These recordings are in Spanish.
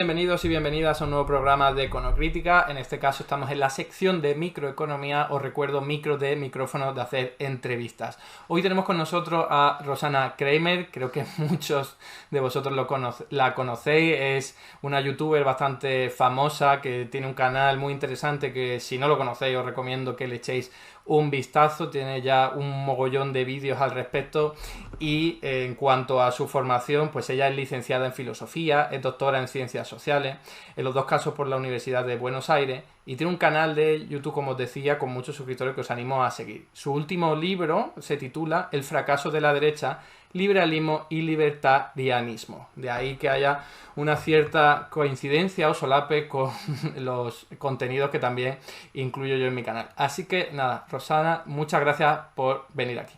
Bienvenidos y bienvenidas a un nuevo programa de Econocrítica. En este caso estamos en la sección de microeconomía. Os recuerdo, micro de micrófono, de hacer entrevistas. Hoy tenemos con nosotros a Rosanna Kramer. Creo que muchos de vosotros la conocéis. Es una youtuber bastante famosa que tiene un canal muy interesante que, si no lo conocéis, os recomiendo que le echéis un vistazo. Tiene ya un mogollón de vídeos al respecto. Y en cuanto a su formación, pues ella es licenciada en filosofía, es doctora en ciencias sociales, en los dos casos por la Universidad de Buenos Aires, y tiene un canal de YouTube, como os decía, con muchos suscriptores que os animo a seguir. Su último libro se titula El fracaso de la derecha, liberalismo y libertarianismo. De ahí que haya una cierta coincidencia o solape con los contenidos que también incluyo yo en mi canal. Así que nada, Rosanna, muchas gracias por venir aquí.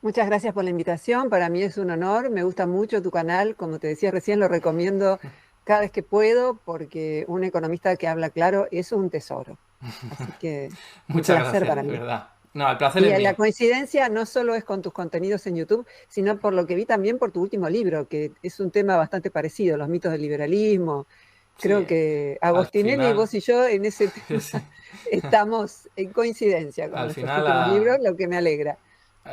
Muchas gracias por la invitación. Para mí es un honor. Me gusta mucho tu canal. Como te decía recién, lo recomiendo cada vez que puedo porque un economista que habla claro es un tesoro. Así que un Muchas placer gracias, para de mí. verdad. No, el placer Y es la mío. coincidencia no solo es con tus contenidos en YouTube, sino por lo que vi también por tu último libro, que es un tema bastante parecido, los mitos del liberalismo. Sí, Creo que al Agostinelli, final, vos y yo en ese tema sí, estamos en coincidencia con al nuestros final últimos libros, lo que me alegra.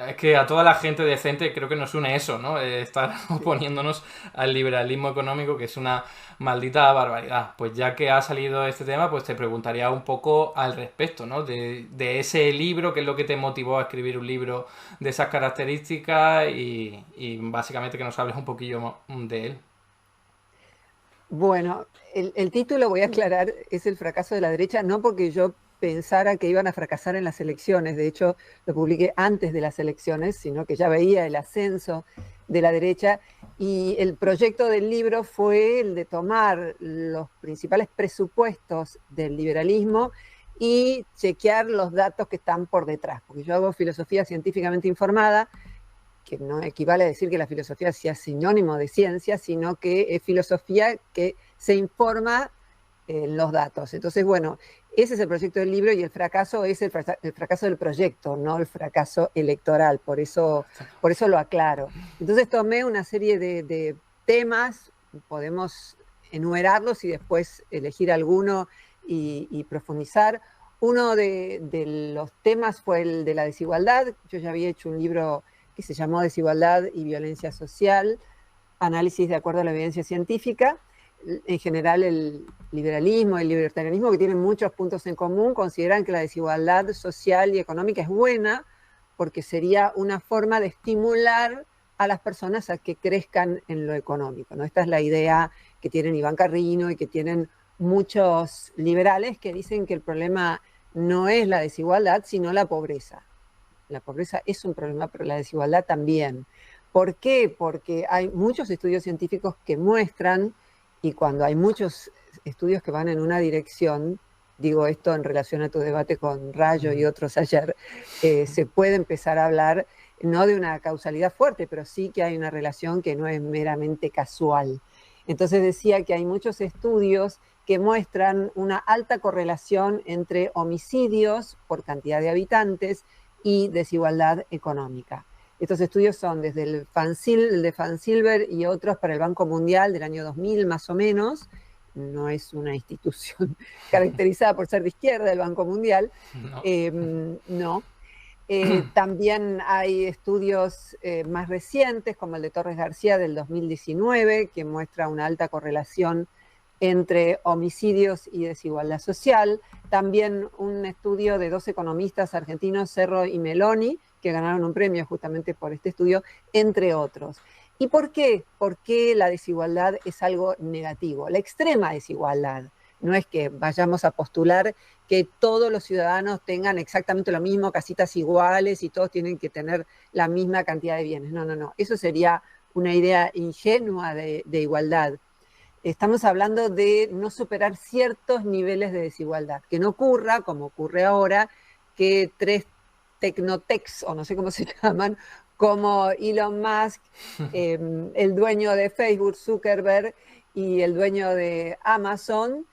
es que a toda la gente decente creo que nos une eso, ¿no? Estar oponiéndonos al liberalismo económico, que es una maldita barbaridad. Pues ya que ha salido este tema, pues te preguntaría un poco al respecto, ¿no? De ese libro, qué es lo que te motivó a escribir un libro de esas características y básicamente que nos hables un poquillo de él. Bueno, el título, voy a aclarar, es El fracaso de la derecha, no porque yo pensara que iban a fracasar en las elecciones, de hecho lo publiqué antes de las elecciones, sino que ya veía el ascenso de la derecha y el proyecto del libro fue el de tomar los principales presupuestos del liberalismo y chequear los datos que están por detrás, porque yo hago filosofía científicamente informada, que no equivale a decir que la filosofía sea sinónimo de ciencia, sino que es filosofía que se informa en los datos. Entonces, bueno, ese es el proyecto del libro y el fracaso es el fracaso del proyecto, no el fracaso electoral, por eso lo aclaro. Entonces tomé una serie de temas, podemos enumerarlos y después elegir alguno y profundizar. Uno de los temas fue el de la desigualdad. Yo ya había hecho un libro que se llamó Desigualdad y Violencia Social, análisis de acuerdo a la evidencia científica. En general, el liberalismo, el libertarianismo, que tienen muchos puntos en común, consideran que la desigualdad social y económica es buena porque sería una forma de estimular a las personas a que crezcan en lo económico, ¿no? Esta es la idea que tienen Iván Carrino y que tienen muchos liberales que dicen que el problema no es la desigualdad, sino la pobreza. La pobreza es un problema, pero la desigualdad también. ¿Por qué? Porque hay muchos estudios científicos que muestran, y cuando hay muchos estudios que van en una dirección, digo esto en relación a tu debate con Rayo y otros ayer, se puede empezar a hablar no de una causalidad fuerte, pero sí que hay una relación que no es meramente casual. Entonces decía que hay muchos estudios que muestran una alta correlación entre homicidios por cantidad de habitantes y desigualdad económica. Estos estudios son desde el de Fansilber y otros para el Banco Mundial del año 2000 más o menos. No es una institución caracterizada por ser de izquierda el Banco Mundial, No. no. También hay estudios más recientes, como el de Torres García del 2019, que muestra una alta correlación entre homicidios y desigualdad social. También un estudio de dos economistas argentinos, Cerro y Meloni, que ganaron un premio justamente por este estudio, entre otros. ¿Y por qué? ¿Por qué la desigualdad es algo negativo? La extrema desigualdad. No es que vayamos a postular que todos los ciudadanos tengan exactamente lo mismo, casitas iguales y todos tienen que tener la misma cantidad de bienes. No, no, no. Eso sería una idea ingenua de igualdad. Estamos hablando de no superar ciertos niveles de desigualdad, que no ocurra, como ocurre ahora, que tres tecnotecs, o no sé cómo se llaman, como Elon Musk, el dueño de Facebook, Zuckerberg, y el dueño de Amazon,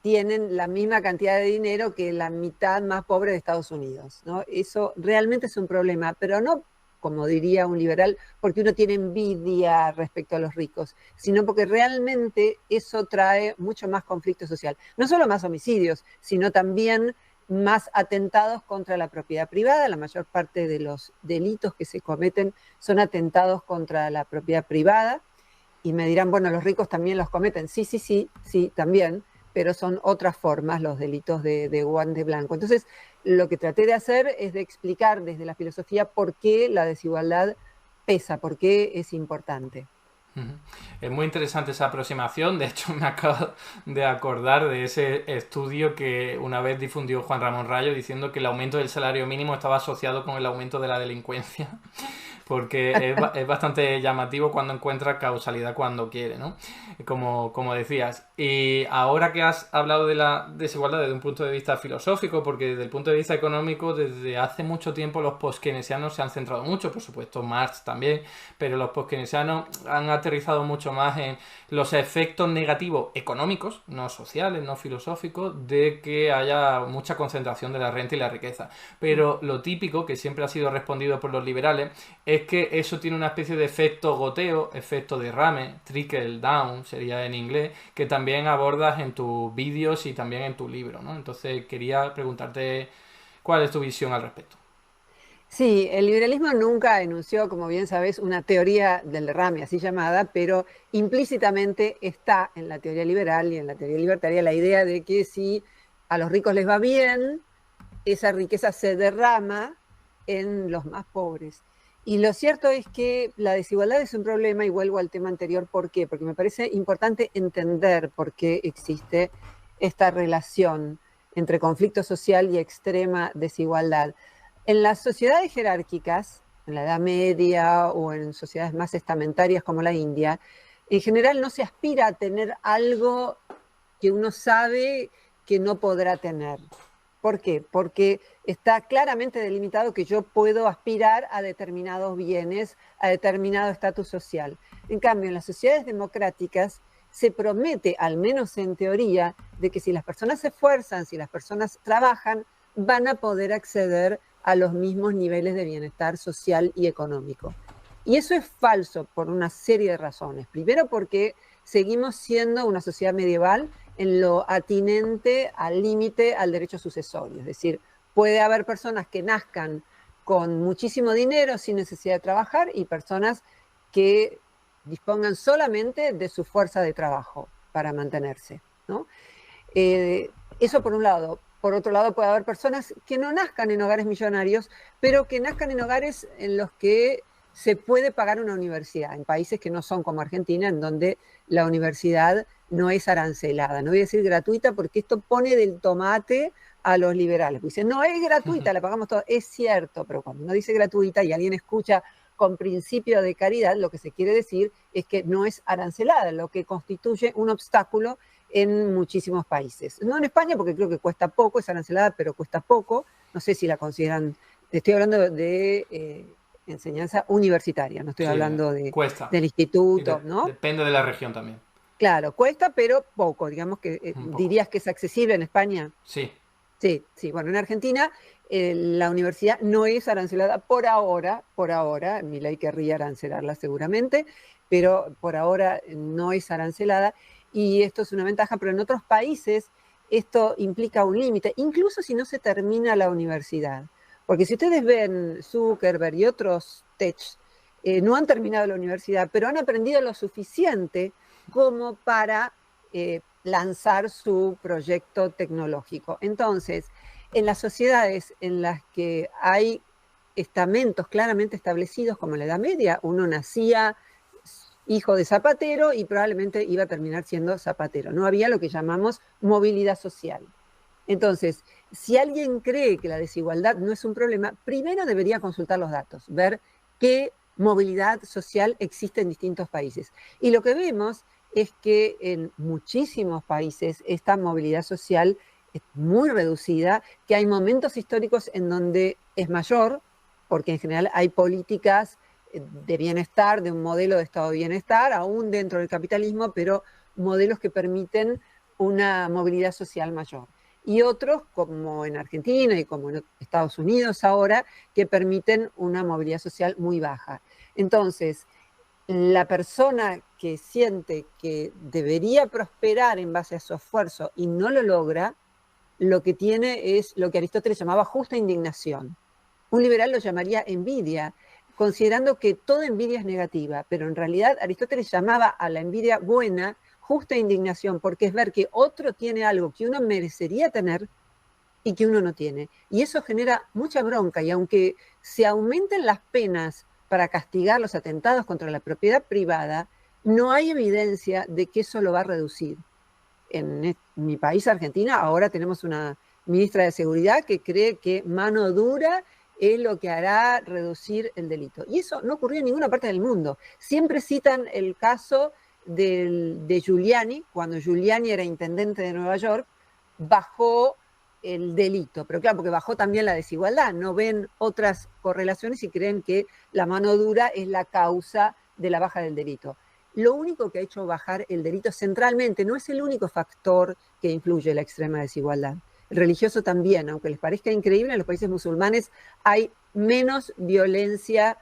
tienen la misma cantidad de dinero que la mitad más pobre de Estados Unidos, ¿no? Eso realmente es un problema, pero no como diría un liberal, porque uno tiene envidia respecto a los ricos, sino porque realmente eso trae mucho más conflicto social. No solo más homicidios, sino también más atentados contra la propiedad privada. La mayor parte de los delitos que se cometen son atentados contra la propiedad privada. Y me dirán, bueno, los ricos también los cometen. Sí, sí, sí, sí, también, pero son otras formas los delitos de guante blanco. Entonces, lo que traté de hacer es de explicar desde la filosofía por qué la desigualdad pesa, por qué es importante. Es muy interesante esa aproximación. De hecho, me acabo de acordar de ese estudio que una vez difundió Juan Ramón Rayo diciendo que el aumento del salario mínimo estaba asociado con el aumento de la delincuencia. Porque es bastante llamativo cuando encuentra causalidad cuando quiere, ¿no? Como decías. Y ahora que has hablado de la desigualdad desde un punto de vista filosófico, porque desde el punto de vista económico, desde hace mucho tiempo los postkeynesianos se han centrado mucho, por supuesto Marx también, pero los postkeynesianos han aterrizado mucho más en los efectos negativos económicos, no sociales, no filosóficos, de que haya mucha concentración de la renta y la riqueza. Pero lo típico, que siempre ha sido respondido por los liberales, es que eso tiene una especie de efecto goteo, efecto derrame, trickle down sería en inglés, que también abordas en tus vídeos y también en tu libro, ¿no? Entonces quería preguntarte cuál es tu visión al respecto. Sí, el liberalismo nunca enunció, como bien sabes, una teoría del derrame, así llamada, pero implícitamente está en la teoría liberal y en la teoría libertaria la idea de que si a los ricos les va bien, esa riqueza se derrama en los más pobres. Y lo cierto es que la desigualdad es un problema, y vuelvo al tema anterior, ¿por qué? Porque me parece importante entender por qué existe esta relación entre conflicto social y extrema desigualdad. En las sociedades jerárquicas, en la Edad Media o en sociedades más estamentarias como la India, en general no se aspira a tener algo que uno sabe que no podrá tener. ¿Por qué? Porque está claramente delimitado que yo puedo aspirar a determinados bienes, a determinado estatus social. En cambio, en las sociedades democráticas se promete, al menos en teoría, de que si las personas se esfuerzan, si las personas trabajan, van a poder acceder a los mismos niveles de bienestar social y económico. Y eso es falso por una serie de razones. Primero porque seguimos siendo una sociedad medieval en lo atinente al límite al derecho sucesorio. Es decir, puede haber personas que nazcan con muchísimo dinero sin necesidad de trabajar y personas que dispongan solamente de su fuerza de trabajo para mantenerse, ¿no? Eso por un lado. Por otro lado, puede haber personas que no nazcan en hogares millonarios, pero que nazcan en hogares en los que se puede pagar una universidad, en países que no son como Argentina, en donde la universidad no es arancelada. No voy a decir gratuita porque esto pone del tomate a los liberales. Dicen, no es gratuita, la pagamos todo. Es cierto, pero cuando uno dice gratuita y alguien escucha con principio de caridad, lo que se quiere decir es que no es arancelada, lo que constituye un obstáculo en muchísimos países. No en España, porque creo que cuesta poco, es arancelada, pero cuesta poco. No sé si la consideran, estoy hablando de enseñanza universitaria, no estoy Sí, hablando cuesta. del Y instituto, ¿no? depende de la región también. Claro, cuesta, pero poco. Digamos que Un poco. dirías que es accesible en España. Sí. Sí, sí. Bueno, en Argentina la universidad no es arancelada por ahora, Milei querría arancelarla seguramente, pero por ahora no es arancelada y esto es una ventaja, pero en otros países esto implica un límite, incluso si no se termina la universidad. Porque si ustedes ven Zuckerberg y otros tech, no han terminado la universidad, pero han aprendido lo suficiente como para lanzar su proyecto tecnológico. Entonces, en las sociedades en las que hay estamentos claramente establecidos, como en la Edad Media, uno nacía hijo de zapatero y probablemente iba a terminar siendo zapatero. No había lo que llamamos movilidad social. Entonces, si alguien cree que la desigualdad no es un problema, primero debería consultar los datos, ver qué movilidad social existe en distintos países. Y lo que vemos es que en muchísimos países esta movilidad social es muy reducida, que hay momentos históricos en donde es mayor, porque en general hay políticas de bienestar, de un modelo de estado de bienestar, aún dentro del capitalismo, pero modelos que permiten una movilidad social mayor. y otros, como en Argentina y como en Estados Unidos ahora, que permiten una movilidad social muy baja. Entonces, la persona que siente que debería prosperar en base a su esfuerzo y no lo logra, lo que tiene es lo que Aristóteles llamaba justa indignación. Un liberal lo llamaría envidia, considerando que toda envidia es negativa, pero en realidad Aristóteles llamaba a la envidia buena justa indignación, porque es ver que otro tiene algo que uno merecería tener y que uno no tiene. Y eso genera mucha bronca, y aunque se aumenten las penas para castigar los atentados contra la propiedad privada, no hay evidencia de que eso lo va a reducir. En mi país, Argentina, ahora tenemos una ministra de Seguridad que cree que mano dura es lo que hará reducir el delito. Y eso no ocurrió en ninguna parte del mundo. Siempre citan el caso de Giuliani, cuando Giuliani era intendente de Nueva York, bajó el delito, pero claro, porque bajó también la desigualdad, no ven otras correlaciones y creen que la mano dura es la causa de la baja del delito. Lo único que ha hecho bajar el delito centralmente, no es el único factor que influye en la extrema desigualdad. El religioso también, aunque les parezca increíble, en los países musulmanes hay menos violencia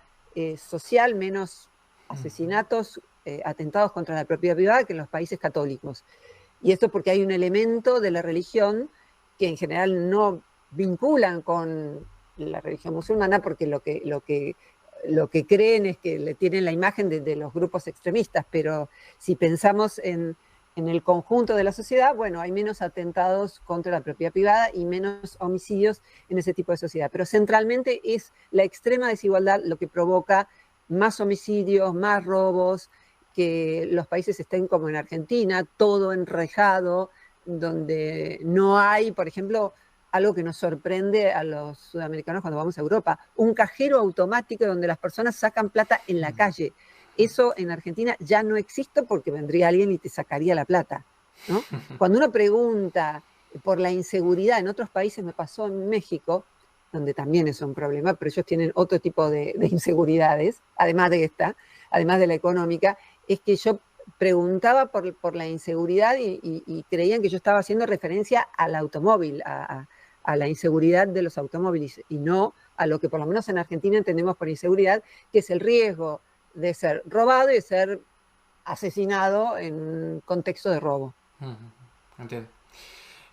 social, menos asesinatos, atentados contra la propiedad privada que en los países católicos. Y esto porque hay un elemento de la religión que en general no vinculan con la religión musulmana, porque lo que creen es que le tienen la imagen de los grupos extremistas, pero si pensamos en el conjunto de la sociedad, bueno, hay menos atentados contra la propiedad privada y menos homicidios en ese tipo de sociedad. Pero centralmente es la extrema desigualdad lo que provoca más homicidios, más robos, que los países estén como en Argentina, todo enrejado, donde no hay, por ejemplo, algo que nos sorprende a los sudamericanos cuando vamos a Europa, un cajero automático donde las personas sacan plata en la calle. Eso en Argentina ya no existe porque vendría alguien y te sacaría la plata, ¿no? Cuando uno pregunta por la inseguridad, en otros países, me pasó en México, donde también es un problema, pero ellos tienen otro tipo de inseguridades, además de esta, además de la económica, es que yo preguntaba por la inseguridad y creían que yo estaba haciendo referencia al automóvil, a la inseguridad de los automóviles, y no a lo que por lo menos en Argentina entendemos por inseguridad, que es el riesgo de ser robado y de ser asesinado en un contexto de robo. Entiendo.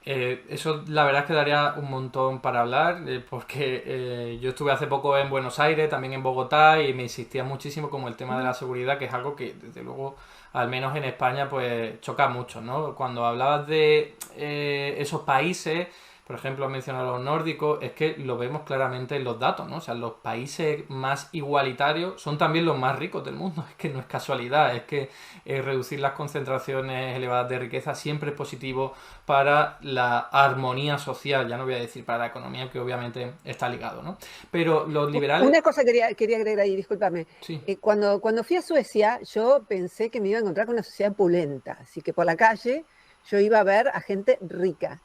Eso la verdad es que daría un montón para hablar, porque yo estuve hace poco en Buenos Aires, también en Bogotá, y me insistía muchísimo como el tema de la seguridad, que es algo que desde luego, al menos en España, pues choca mucho, ¿no? Cuando hablabas de esos países, por ejemplo, has mencionado los nórdicos, es que lo vemos claramente en los datos, ¿no? O sea, los países más igualitarios son también los más ricos del mundo. Es que no es casualidad, es que reducir las concentraciones elevadas de riqueza siempre es positivo para la armonía social, ya no voy a decir para la economía, que obviamente está ligado, ¿no? Pero los liberales... Una cosa quería agregar ahí, discúlpame. Sí. Cuando fui a Suecia, yo pensé que me iba a encontrar con una sociedad opulenta, así que por la calle yo iba a ver a gente rica.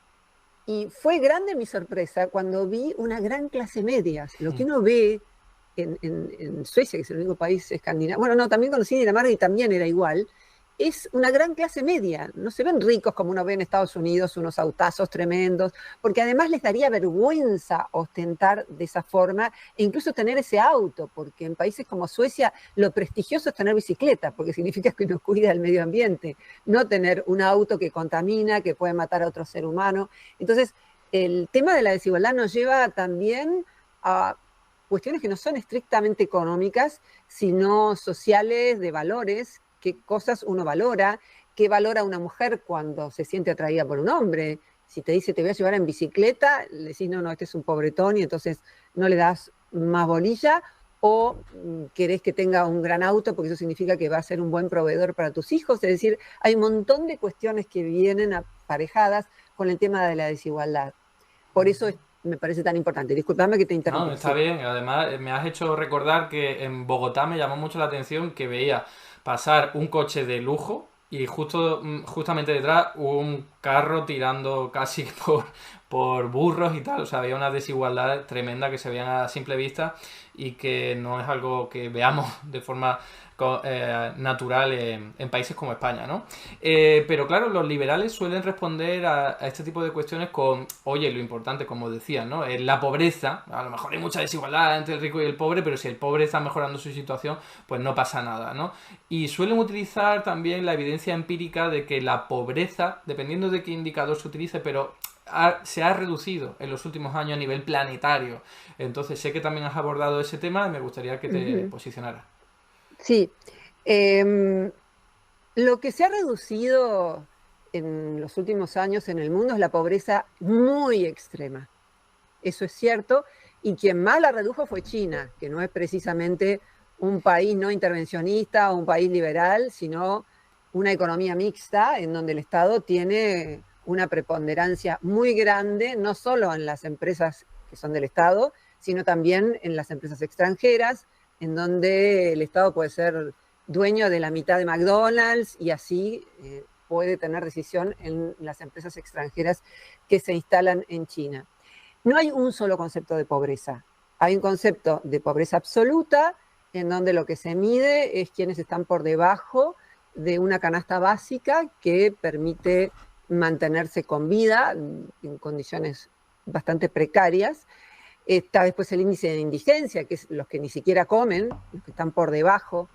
Y fue grande mi sorpresa cuando vi una gran clase media. Lo que uno ve en Suecia, que es el único país escandinavo, bueno, no, también conocí Dinamarca y también era igual, es una gran clase media. No se ven ricos como uno ve en Estados Unidos, unos autazos tremendos, porque además les daría vergüenza ostentar de esa forma e incluso tener ese auto, porque en países como Suecia lo prestigioso es tener bicicleta, porque significa que uno cuida el medio ambiente, no tener un auto que contamina, que puede matar a otro ser humano. Entonces, el tema de la desigualdad nos lleva también a cuestiones que no son estrictamente económicas, sino sociales, de valores, qué cosas uno valora, qué valora una mujer cuando se siente atraída por un hombre. Si te dice te voy a llevar en bicicleta, le decís no, este es un pobretón y entonces no le das más bolilla, o querés que tenga un gran auto porque eso significa que va a ser un buen proveedor para tus hijos. Es decir, hay un montón de cuestiones que vienen aparejadas con el tema de la desigualdad. Por eso me parece tan importante. Disculpame que te interrumpa. No, está bien. Además, me has hecho recordar que en Bogotá me llamó mucho la atención que veía pasar un coche de lujo y justamente detrás un carro tirando casi por burros y tal. O sea, había una desigualdad tremenda que se veía a simple vista y que no es algo que veamos de forma natural en países como España, ¿no? Pero claro, los liberales suelen responder a este tipo de cuestiones con, oye, lo importante, como decía, ¿no? La pobreza, a lo mejor hay mucha desigualdad entre el rico y el pobre, pero si el pobre está mejorando su situación, pues no pasa nada, ¿no? Y suelen utilizar también la evidencia empírica de que la pobreza, dependiendo de qué indicador se utilice, pero se ha reducido en los últimos años a nivel planetario. Entonces sé que también has abordado ese tema y me gustaría que te posicionaras. Sí, em, lo que se ha reducido en los últimos años en el mundo es la pobreza muy extrema. Eso es cierto. Y quien más la redujo fue China, que no es precisamente un país no intervencionista o un país liberal, sino una economía mixta en donde el Estado tiene una preponderancia muy grande, no solo en las empresas que son del Estado, sino también en las empresas extranjeras, en donde el Estado puede ser dueño de la mitad de McDonald's y así puede tener decisión en las empresas extranjeras que se instalan en China. No hay un solo concepto de pobreza. Hay un concepto de pobreza absoluta, en donde lo que se mide es quienes están por debajo de una canasta básica que permite mantenerse con vida en condiciones bastante precarias. Está después el índice de indigencia, que es los que ni siquiera comen, los que están por debajo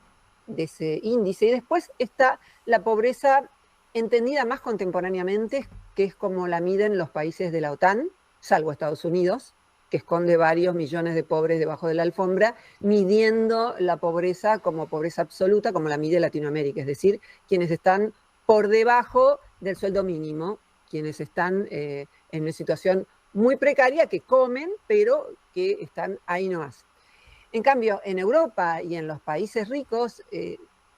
de ese índice. Y después está la pobreza entendida más contemporáneamente, que es como la miden los países de la OTAN, salvo Estados Unidos, que esconde varios millones de pobres debajo de la alfombra, midiendo la pobreza como pobreza absoluta, como la mide Latinoamérica, es decir, quienes están por debajo del sueldo mínimo, quienes están en una situación muy precaria, que comen, pero que están ahí nomás. En cambio, en Europa y en los países ricos,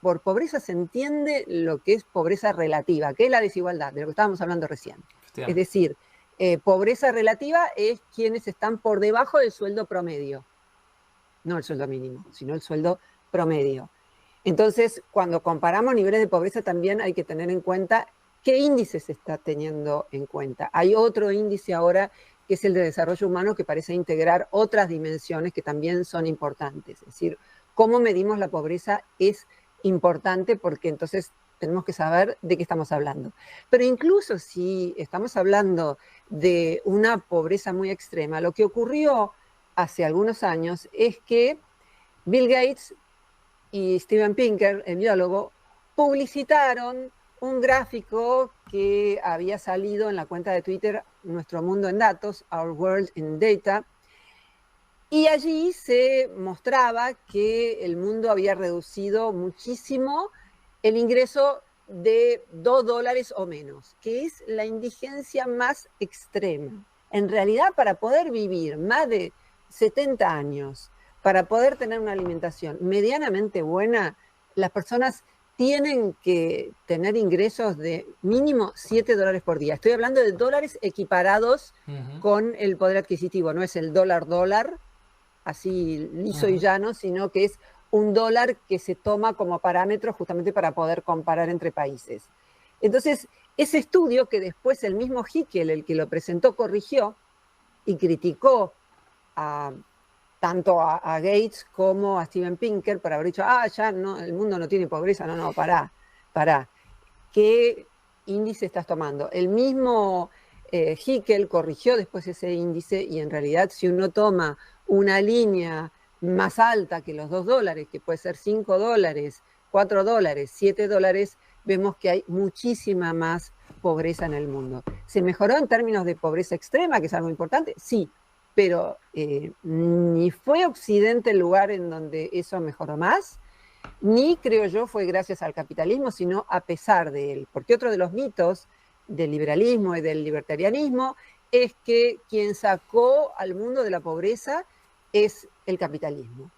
por pobreza se entiende lo que es pobreza relativa, que es la desigualdad, de lo que estábamos hablando recién. Es decir, pobreza relativa es quienes están por debajo del sueldo promedio, no el sueldo mínimo, sino el sueldo promedio. Entonces, cuando comparamos niveles de pobreza, también hay que tener en cuenta qué índice se está teniendo en cuenta. Hay otro índice ahora que es el de desarrollo humano, que parece integrar otras dimensiones que también son importantes. Es decir, cómo medimos la pobreza es importante, porque entonces tenemos que saber de qué estamos hablando. Pero incluso si estamos hablando de una pobreza muy extrema, lo que ocurrió hace algunos años es que Bill Gates y Steven Pinker, el biólogo, publicitaron un gráfico que había salido en la cuenta de Twitter Nuestro Mundo en Datos, Our World in Data, y allí se mostraba que el mundo había reducido muchísimo el ingreso de $2 o menos, que es la indigencia más extrema. En realidad, para poder vivir más de 70 años, para poder tener una alimentación medianamente buena, las personas tienen que tener ingresos de mínimo $7 por día. Estoy hablando de dólares equiparados con el poder adquisitivo. No es el dólar, así liso y llano, sino que es un dólar que se toma como parámetro justamente para poder comparar entre países. Entonces, ese estudio que después el mismo Hickel, el que lo presentó, corrigió y criticó tanto a Gates como a Steven Pinker por haber dicho, ya no, el mundo no tiene pobreza. No, pará. ¿Qué índice estás tomando? El mismo Hickel corrigió después ese índice, y en realidad si uno toma una línea más alta que los $2, que puede ser $5, $4, $7, vemos que hay muchísima más pobreza en el mundo. ¿Se mejoró en términos de pobreza extrema, que es algo importante? Sí, pero ni fue Occidente el lugar en donde eso mejoró más, ni, creo yo, fue gracias al capitalismo, sino a pesar de él. Porque otro de los mitos del liberalismo y del libertarianismo es que quien sacó al mundo de la pobreza es el capitalismo.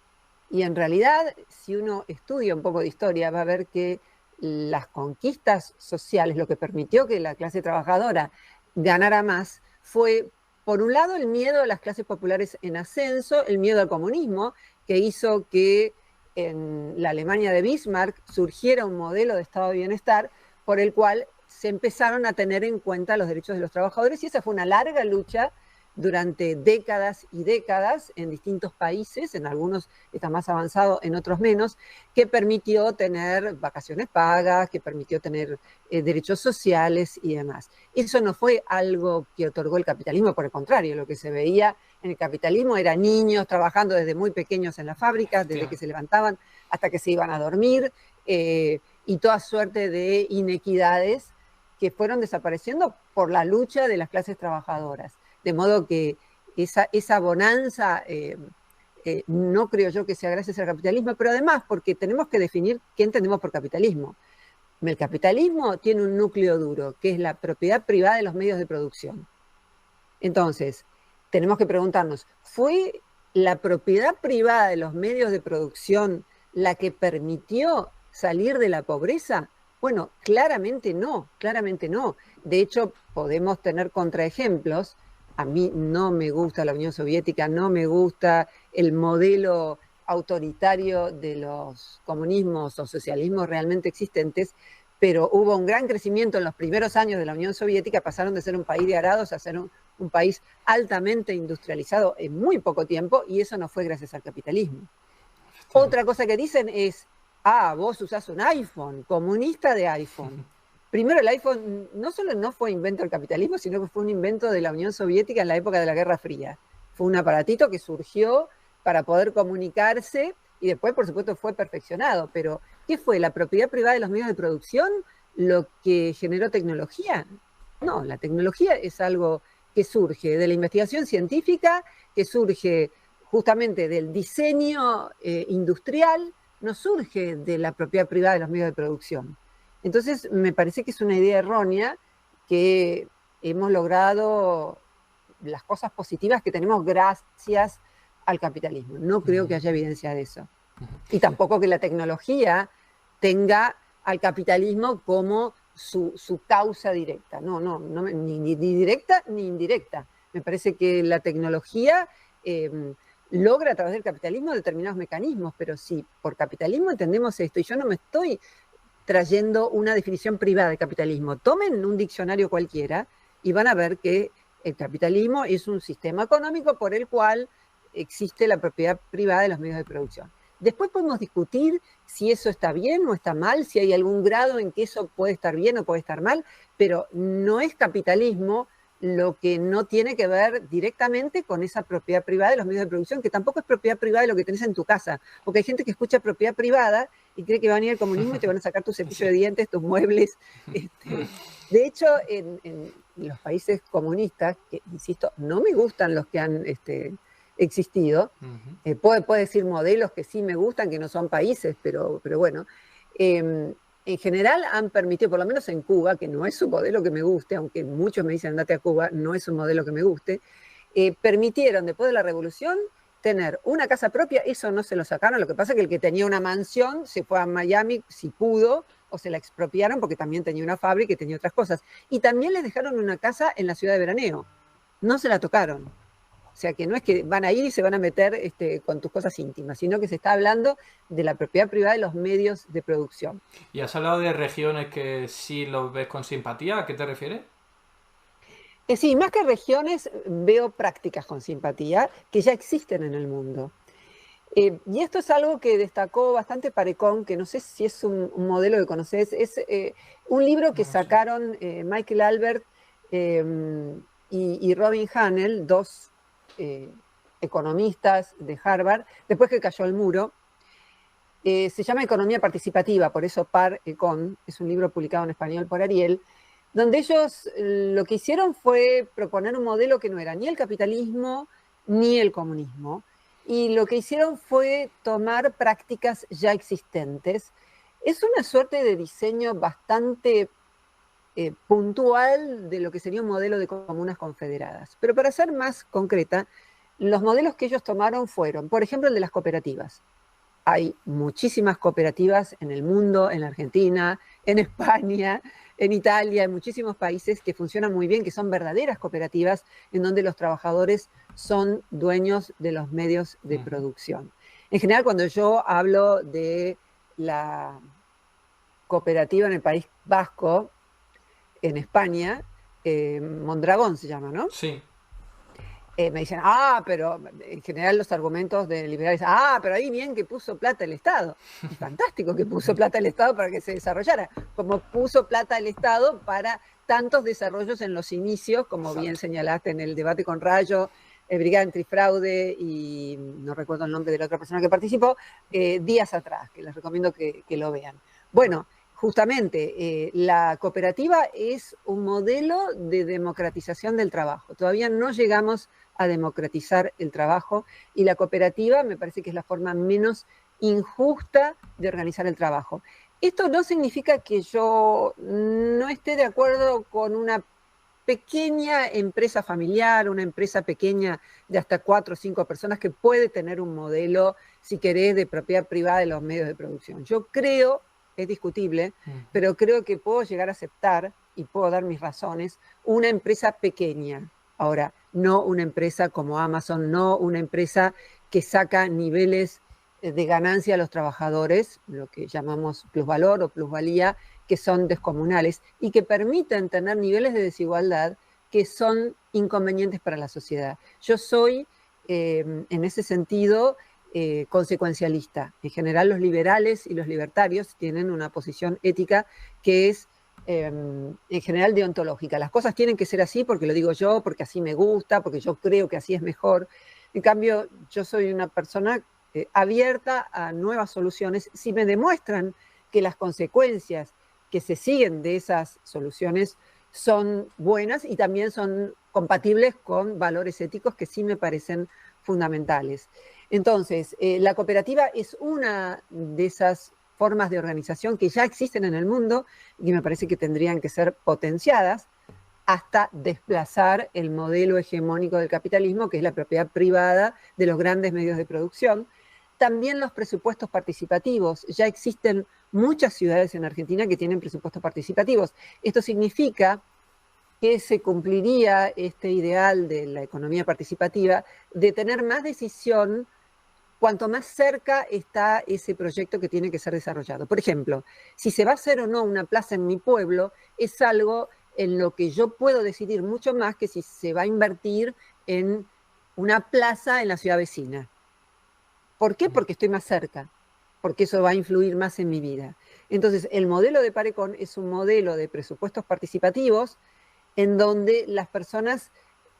Y en realidad, si uno estudia un poco de historia, va a ver que las conquistas sociales, lo que permitió que la clase trabajadora ganara más, fue, por un lado, el miedo a las clases populares en ascenso, el miedo al comunismo, que hizo que en la Alemania de Bismarck surgiera un modelo de estado de bienestar por el cual se empezaron a tener en cuenta los derechos de los trabajadores, y esa fue una larga lucha durante décadas y décadas en distintos países, en algunos está más avanzado, en otros menos, que permitió tener vacaciones pagas, que permitió tener derechos sociales y demás. Eso no fue algo que otorgó el capitalismo, por el contrario, lo que se veía en el capitalismo eran niños trabajando desde muy pequeños en las fábricas, desde que se levantaban hasta que se iban a dormir, y toda suerte de inequidades que fueron desapareciendo por la lucha de las clases trabajadoras. De modo que esa bonanza no creo yo que sea gracias al capitalismo, pero además porque tenemos que definir qué entendemos por capitalismo. El capitalismo tiene un núcleo duro, que es la propiedad privada de los medios de producción. Entonces, tenemos que preguntarnos, ¿fue la propiedad privada de los medios de producción la que permitió salir de la pobreza? Bueno, claramente no, claramente no. De hecho, podemos tener contraejemplos. A mí no me gusta la Unión Soviética, no me gusta el modelo autoritario de los comunismos o socialismos realmente existentes, pero hubo un gran crecimiento en los primeros años de la Unión Soviética, pasaron de ser un país de arados a ser un país altamente industrializado en muy poco tiempo, y eso no fue gracias al capitalismo. Otra cosa que dicen es, vos usás un iPhone, comunista de iPhone. Primero, el iPhone no solo no fue invento del capitalismo, sino que fue un invento de la Unión Soviética en la época de la Guerra Fría. Fue un aparatito que surgió para poder comunicarse y después, por supuesto, fue perfeccionado. Pero, ¿qué fue? ¿La propiedad privada de los medios de producción lo que generó tecnología? No, la tecnología es algo que surge de la investigación científica, que surge justamente del diseño industrial, no surge de la propiedad privada de los medios de producción. Entonces, me parece que es una idea errónea que hemos logrado las cosas positivas que tenemos gracias al capitalismo. No creo que haya evidencia de eso. Y tampoco que la tecnología tenga al capitalismo como su causa directa. No, ni directa ni indirecta. Me parece que la tecnología logra a través del capitalismo determinados mecanismos, pero si por capitalismo entendemos esto, y yo no me estoy trayendo una definición privada de capitalismo. Tomen un diccionario cualquiera y van a ver que el capitalismo es un sistema económico por el cual existe la propiedad privada de los medios de producción. Después podemos discutir si eso está bien o está mal, si hay algún grado en que eso puede estar bien o puede estar mal, pero no es capitalismo lo que no tiene que ver directamente con esa propiedad privada de los medios de producción, que tampoco es propiedad privada de lo que tenés en tu casa, porque hay gente que escucha propiedad privada y cree que va a venir el comunismo y te van a sacar tu cepillo de dientes, tus muebles. De hecho, en los países comunistas, que insisto, no me gustan los que han existido, puedo decir modelos que sí me gustan, que no son países, pero bueno, en general han permitido, por lo menos en Cuba, que no es un modelo que me guste, aunque muchos me dicen andate a Cuba, no es un modelo que me guste, permitieron después de la revolución tener una casa propia. Eso no se lo sacaron, lo que pasa es que el que tenía una mansión se fue a Miami si pudo, o se la expropiaron porque también tenía una fábrica y tenía otras cosas. Y también les dejaron una casa en la ciudad de veraneo, no se la tocaron. O sea que no es que van a ir y se van a meter con tus cosas íntimas, sino que se está hablando de la propiedad privada de los medios de producción. ¿Y has hablado de regiones que sí los ves con simpatía? ¿A qué te refieres? Sí, más que regiones, veo prácticas con simpatía que ya existen en el mundo. Y esto es algo que destacó bastante Parecón, que no sé si es un modelo que conoces, es un libro que sacaron Michael Albert y Robin Hanel, dos economistas de Harvard, después que cayó el muro. Se llama Economía Participativa, por eso Par-Econ, es un libro publicado en español por Ariel, donde ellos lo que hicieron fue proponer un modelo que no era ni el capitalismo ni el comunismo, y lo que hicieron fue tomar prácticas ya existentes. Es una suerte de diseño bastante puntual de lo que sería un modelo de comunas confederadas. Pero para ser más concreta, los modelos que ellos tomaron fueron, por ejemplo, el de las cooperativas. Hay muchísimas cooperativas en el mundo, en la Argentina, en España, en Italia, en muchísimos países que funcionan muy bien, que son verdaderas cooperativas, en donde los trabajadores son dueños de los medios de producción. En general, cuando yo hablo de la cooperativa en el País Vasco, en España, Mondragón se llama, ¿no? Sí. Me dicen, pero en general los argumentos de liberales, pero ahí bien que puso plata el Estado. Y fantástico que puso plata el Estado para que se desarrollara, como puso plata el Estado para tantos desarrollos en los inicios, como Exacto. bien señalaste en el debate con Rayo, Brigada Antifraude y no recuerdo el nombre de la otra persona que participó, días atrás, que les recomiendo que lo vean. Bueno, justamente, la cooperativa es un modelo de democratización del trabajo. Todavía no llegamos a democratizar el trabajo y la cooperativa me parece que es la forma menos injusta de organizar el trabajo. Esto no significa que yo no esté de acuerdo con una pequeña empresa familiar, una empresa pequeña de hasta 4 o 5 personas que puede tener un modelo, si querés, de propiedad privada de los medios de producción. Yo creo, es discutible, pero creo que puedo llegar a aceptar, y puedo dar mis razones, una empresa pequeña. Ahora, no una empresa como Amazon, no una empresa que saca niveles de ganancia a los trabajadores, lo que llamamos plusvalor o plusvalía, que son descomunales y que permiten tener niveles de desigualdad que son inconvenientes para la sociedad. Yo soy, en ese sentido, consecuencialista. En general, los liberales y los libertarios tienen una posición ética que es en general deontológica. Las cosas tienen que ser así porque lo digo yo, porque así me gusta, porque yo creo que así es mejor. En cambio, yo soy una persona abierta a nuevas soluciones si me demuestran que las consecuencias que se siguen de esas soluciones son buenas y también son compatibles con valores éticos que sí me parecen fundamentales. Entonces, la cooperativa es una de esas formas de organización que ya existen en el mundo y me parece que tendrían que ser potenciadas hasta desplazar el modelo hegemónico del capitalismo, que es la propiedad privada de los grandes medios de producción. También los presupuestos participativos. Ya existen muchas ciudades en Argentina que tienen presupuestos participativos. Esto significa que se cumpliría este ideal de la economía participativa de tener más decisión cuanto más cerca está ese proyecto que tiene que ser desarrollado. Por ejemplo, si se va a hacer o no una plaza en mi pueblo, es algo en lo que yo puedo decidir mucho más que si se va a invertir en una plaza en la ciudad vecina. ¿Por qué? Porque estoy más cerca, porque eso va a influir más en mi vida. Entonces, el modelo de Parecon es un modelo de presupuestos participativos en donde las personas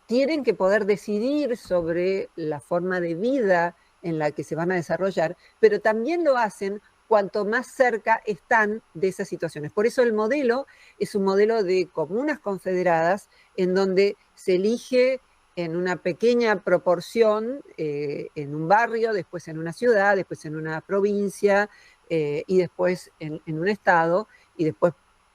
tienen que poder decidir sobre la forma de vida en la que se van a desarrollar, pero también lo hacen cuanto más cerca están de esas situaciones. Por eso el modelo es un modelo de comunas confederadas en donde se elige en una pequeña proporción en un barrio, después en una ciudad, después en una provincia y después en un estado y después,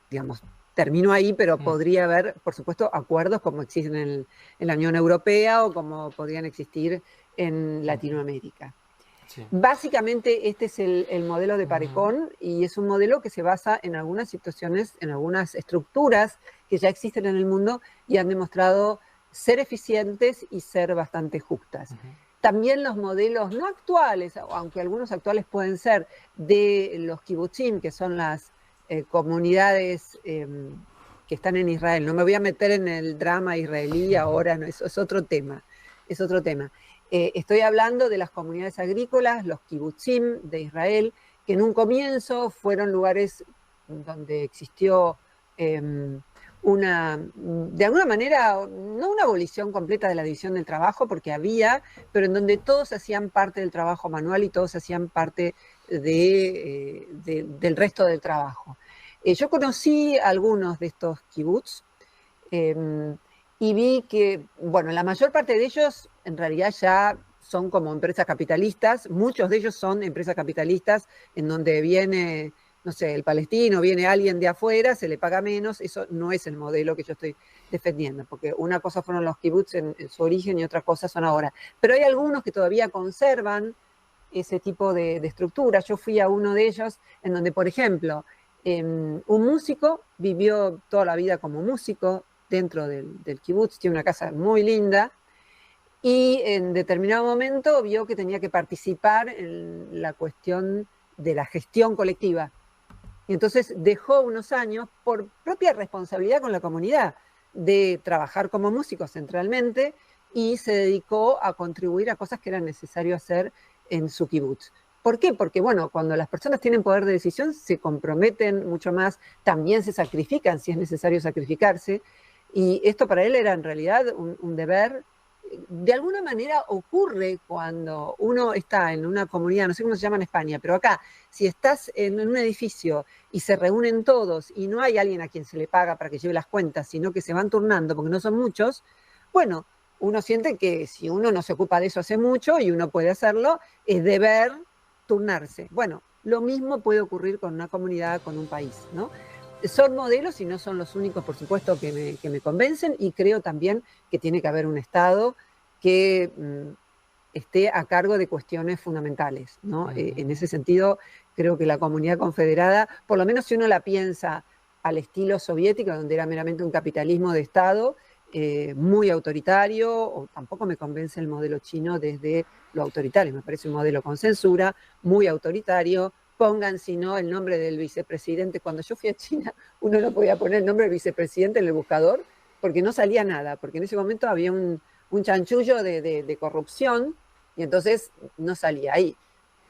digamos, termino ahí, pero podría haber, por supuesto, acuerdos como existen en la Unión Europea o como podrían existir en Latinoamérica. Sí. Básicamente este es el modelo de Parecon y es un modelo que se basa en algunas situaciones, en algunas estructuras que ya existen en el mundo y han demostrado ser eficientes y ser bastante justas. También los modelos no actuales, aunque algunos actuales pueden ser, de los kibbutzim, que son las comunidades que están en Israel. No me voy a meter en el drama israelí ahora, no, eso es otro tema. Es otro tema. Estoy hablando de las comunidades agrícolas, los kibbutzim de Israel, que en un comienzo fueron lugares donde existió de alguna manera, no una abolición completa de la división del trabajo, porque había, pero en donde todos hacían parte del trabajo manual y todos hacían parte del resto del trabajo. Yo conocí algunos de estos kibutz y vi que, bueno, la mayor parte de ellos en realidad ya son como empresas capitalistas, muchos de ellos son empresas capitalistas en donde viene, no sé, el palestino, viene alguien de afuera, se le paga menos, eso no es el modelo que yo estoy defendiendo, porque una cosa fueron los kibutz en su origen y otra cosa son ahora. Pero hay algunos que todavía conservan ese tipo de estructura. Yo fui a uno de ellos en donde, por ejemplo, un músico vivió toda la vida como músico dentro del kibutz, tiene una casa muy linda, y en determinado momento vio que tenía que participar en la cuestión de la gestión colectiva. Y entonces dejó unos años, por propia responsabilidad con la comunidad, de trabajar como músico centralmente y se dedicó a contribuir a cosas que era necesario hacer en su kibutz. ¿Por qué? Porque, bueno, cuando las personas tienen poder de decisión, se comprometen mucho más, también se sacrifican si es necesario sacrificarse, y esto para él era en realidad un deber. De alguna manera ocurre cuando uno está en una comunidad, no sé cómo se llama en España, pero acá, si estás en un edificio y se reúnen todos y no hay alguien a quien se le paga para que lleve las cuentas, sino que se van turnando porque no son muchos, bueno, uno siente que si uno no se ocupa de eso hace mucho y uno puede hacerlo, es deber turnarse. Bueno, lo mismo puede ocurrir con una comunidad, con un país, ¿no? Son modelos y no son los únicos, por supuesto, que me convencen, y creo también que tiene que haber un Estado que esté a cargo de cuestiones fundamentales, ¿no? En ese sentido, creo que la comunidad confederada, por lo menos si uno la piensa al estilo soviético, donde era meramente un capitalismo de Estado, muy autoritario, o tampoco me convence el modelo chino desde lo autoritario, me parece un modelo con censura, muy autoritario. Pongan, si no, el nombre del vicepresidente. Cuando yo fui a China, uno no podía poner el nombre del vicepresidente en el buscador porque no salía nada, porque en ese momento había un chanchullo de corrupción, y entonces no salía ahí.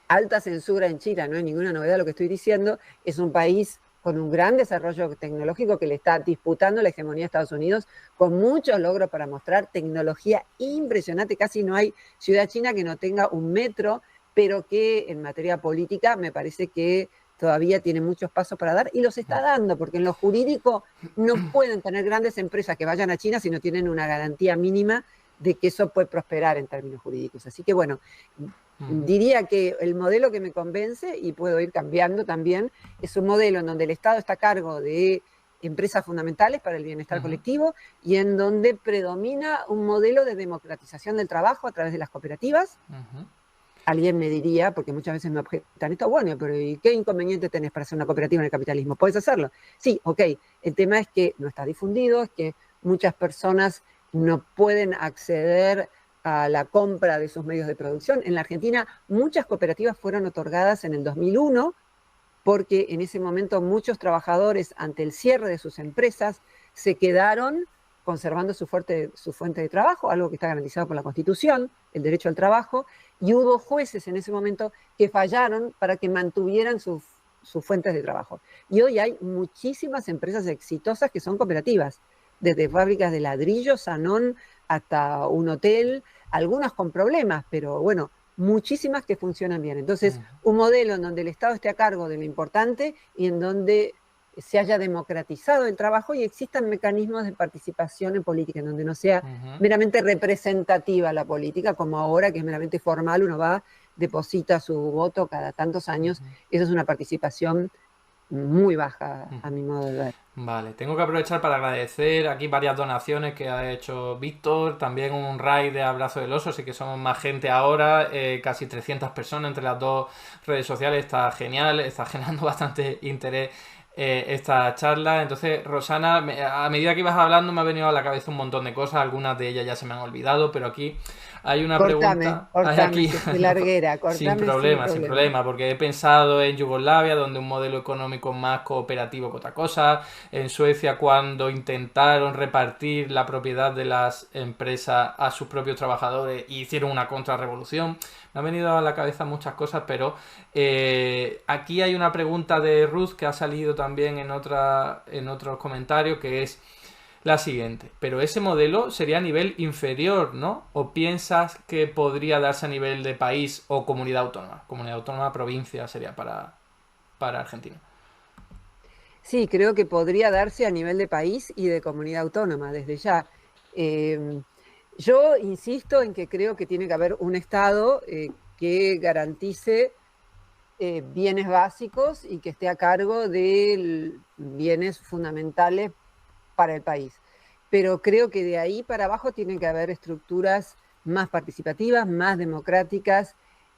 Alta censura en China, no es ninguna novedad lo que estoy diciendo, es un país con un gran desarrollo tecnológico que le está disputando la hegemonía de Estados Unidos, con muchos logros para mostrar, tecnología impresionante, casi no hay ciudad china que no tenga un metro, pero que en materia política me parece que todavía tiene muchos pasos para dar, y los está dando, porque en lo jurídico no pueden tener grandes empresas que vayan a China si no tienen una garantía mínima de que eso puede prosperar en términos jurídicos. Así que bueno, diría que el modelo que me convence, y puedo ir cambiando también, es un modelo en donde el Estado está a cargo de empresas fundamentales para el bienestar colectivo, y en donde predomina un modelo de democratización del trabajo a través de las cooperativas. Alguien me diría, porque muchas veces me objetan esto, bueno, pero ¿y qué inconveniente tenés para hacer una cooperativa en el capitalismo? ¿Puedes hacerlo? Sí, ok. El tema es que no está difundido, es que muchas personas no pueden acceder a la compra de sus medios de producción. En la Argentina, muchas cooperativas fueron otorgadas en el 2001 porque en ese momento muchos trabajadores, ante el cierre de sus empresas, se quedaron conservando su fuente de trabajo, algo que está garantizado por la Constitución, el derecho al trabajo, y hubo jueces en ese momento que fallaron para que mantuvieran sus fuentes de trabajo. Y hoy hay muchísimas empresas exitosas que son cooperativas, desde fábricas de ladrillos, Sanón, hasta un hotel, algunas con problemas, pero bueno, muchísimas que funcionan bien. Entonces, un modelo en donde el Estado esté a cargo de lo importante y en donde se haya democratizado el trabajo y existan mecanismos de participación en política, en donde no sea meramente representativa la política, como ahora, que es meramente formal, uno va, deposita su voto cada tantos años. Eso es una participación muy baja, a mi modo de ver. Vale, tengo que aprovechar para agradecer aquí varias donaciones que ha hecho Víctor, también un raid de Abrazo del Oso, así que somos más gente ahora, casi 300 personas entre las dos redes sociales, está genial, está generando bastante interés esta charla. Entonces, Rosana, a medida que ibas hablando me ha venido a la cabeza un montón de cosas, algunas de ellas ya se me han olvidado, pero aquí hay una pregunta. Hay aquí, larguera, sin problema, porque he pensado en Yugoslavia, donde un modelo económico más cooperativo que otra cosa, en Suecia cuando intentaron repartir la propiedad de las empresas a sus propios trabajadores y hicieron una contrarrevolución. Me han venido a la cabeza muchas cosas, pero aquí hay una pregunta de Ruth que ha salido también en otros comentarios, que es la siguiente. Pero ese modelo sería a nivel inferior, ¿no? ¿O piensas que podría darse a nivel de país o comunidad autónoma? Comunidad autónoma, provincia sería para Argentina. Sí, creo que podría darse a nivel de país y de comunidad autónoma desde ya. Yo insisto en que creo que tiene que haber un Estado que garantice bienes básicos y que esté a cargo de bienes fundamentales para el país. Pero creo que de ahí para abajo tienen que haber estructuras más participativas, más democráticas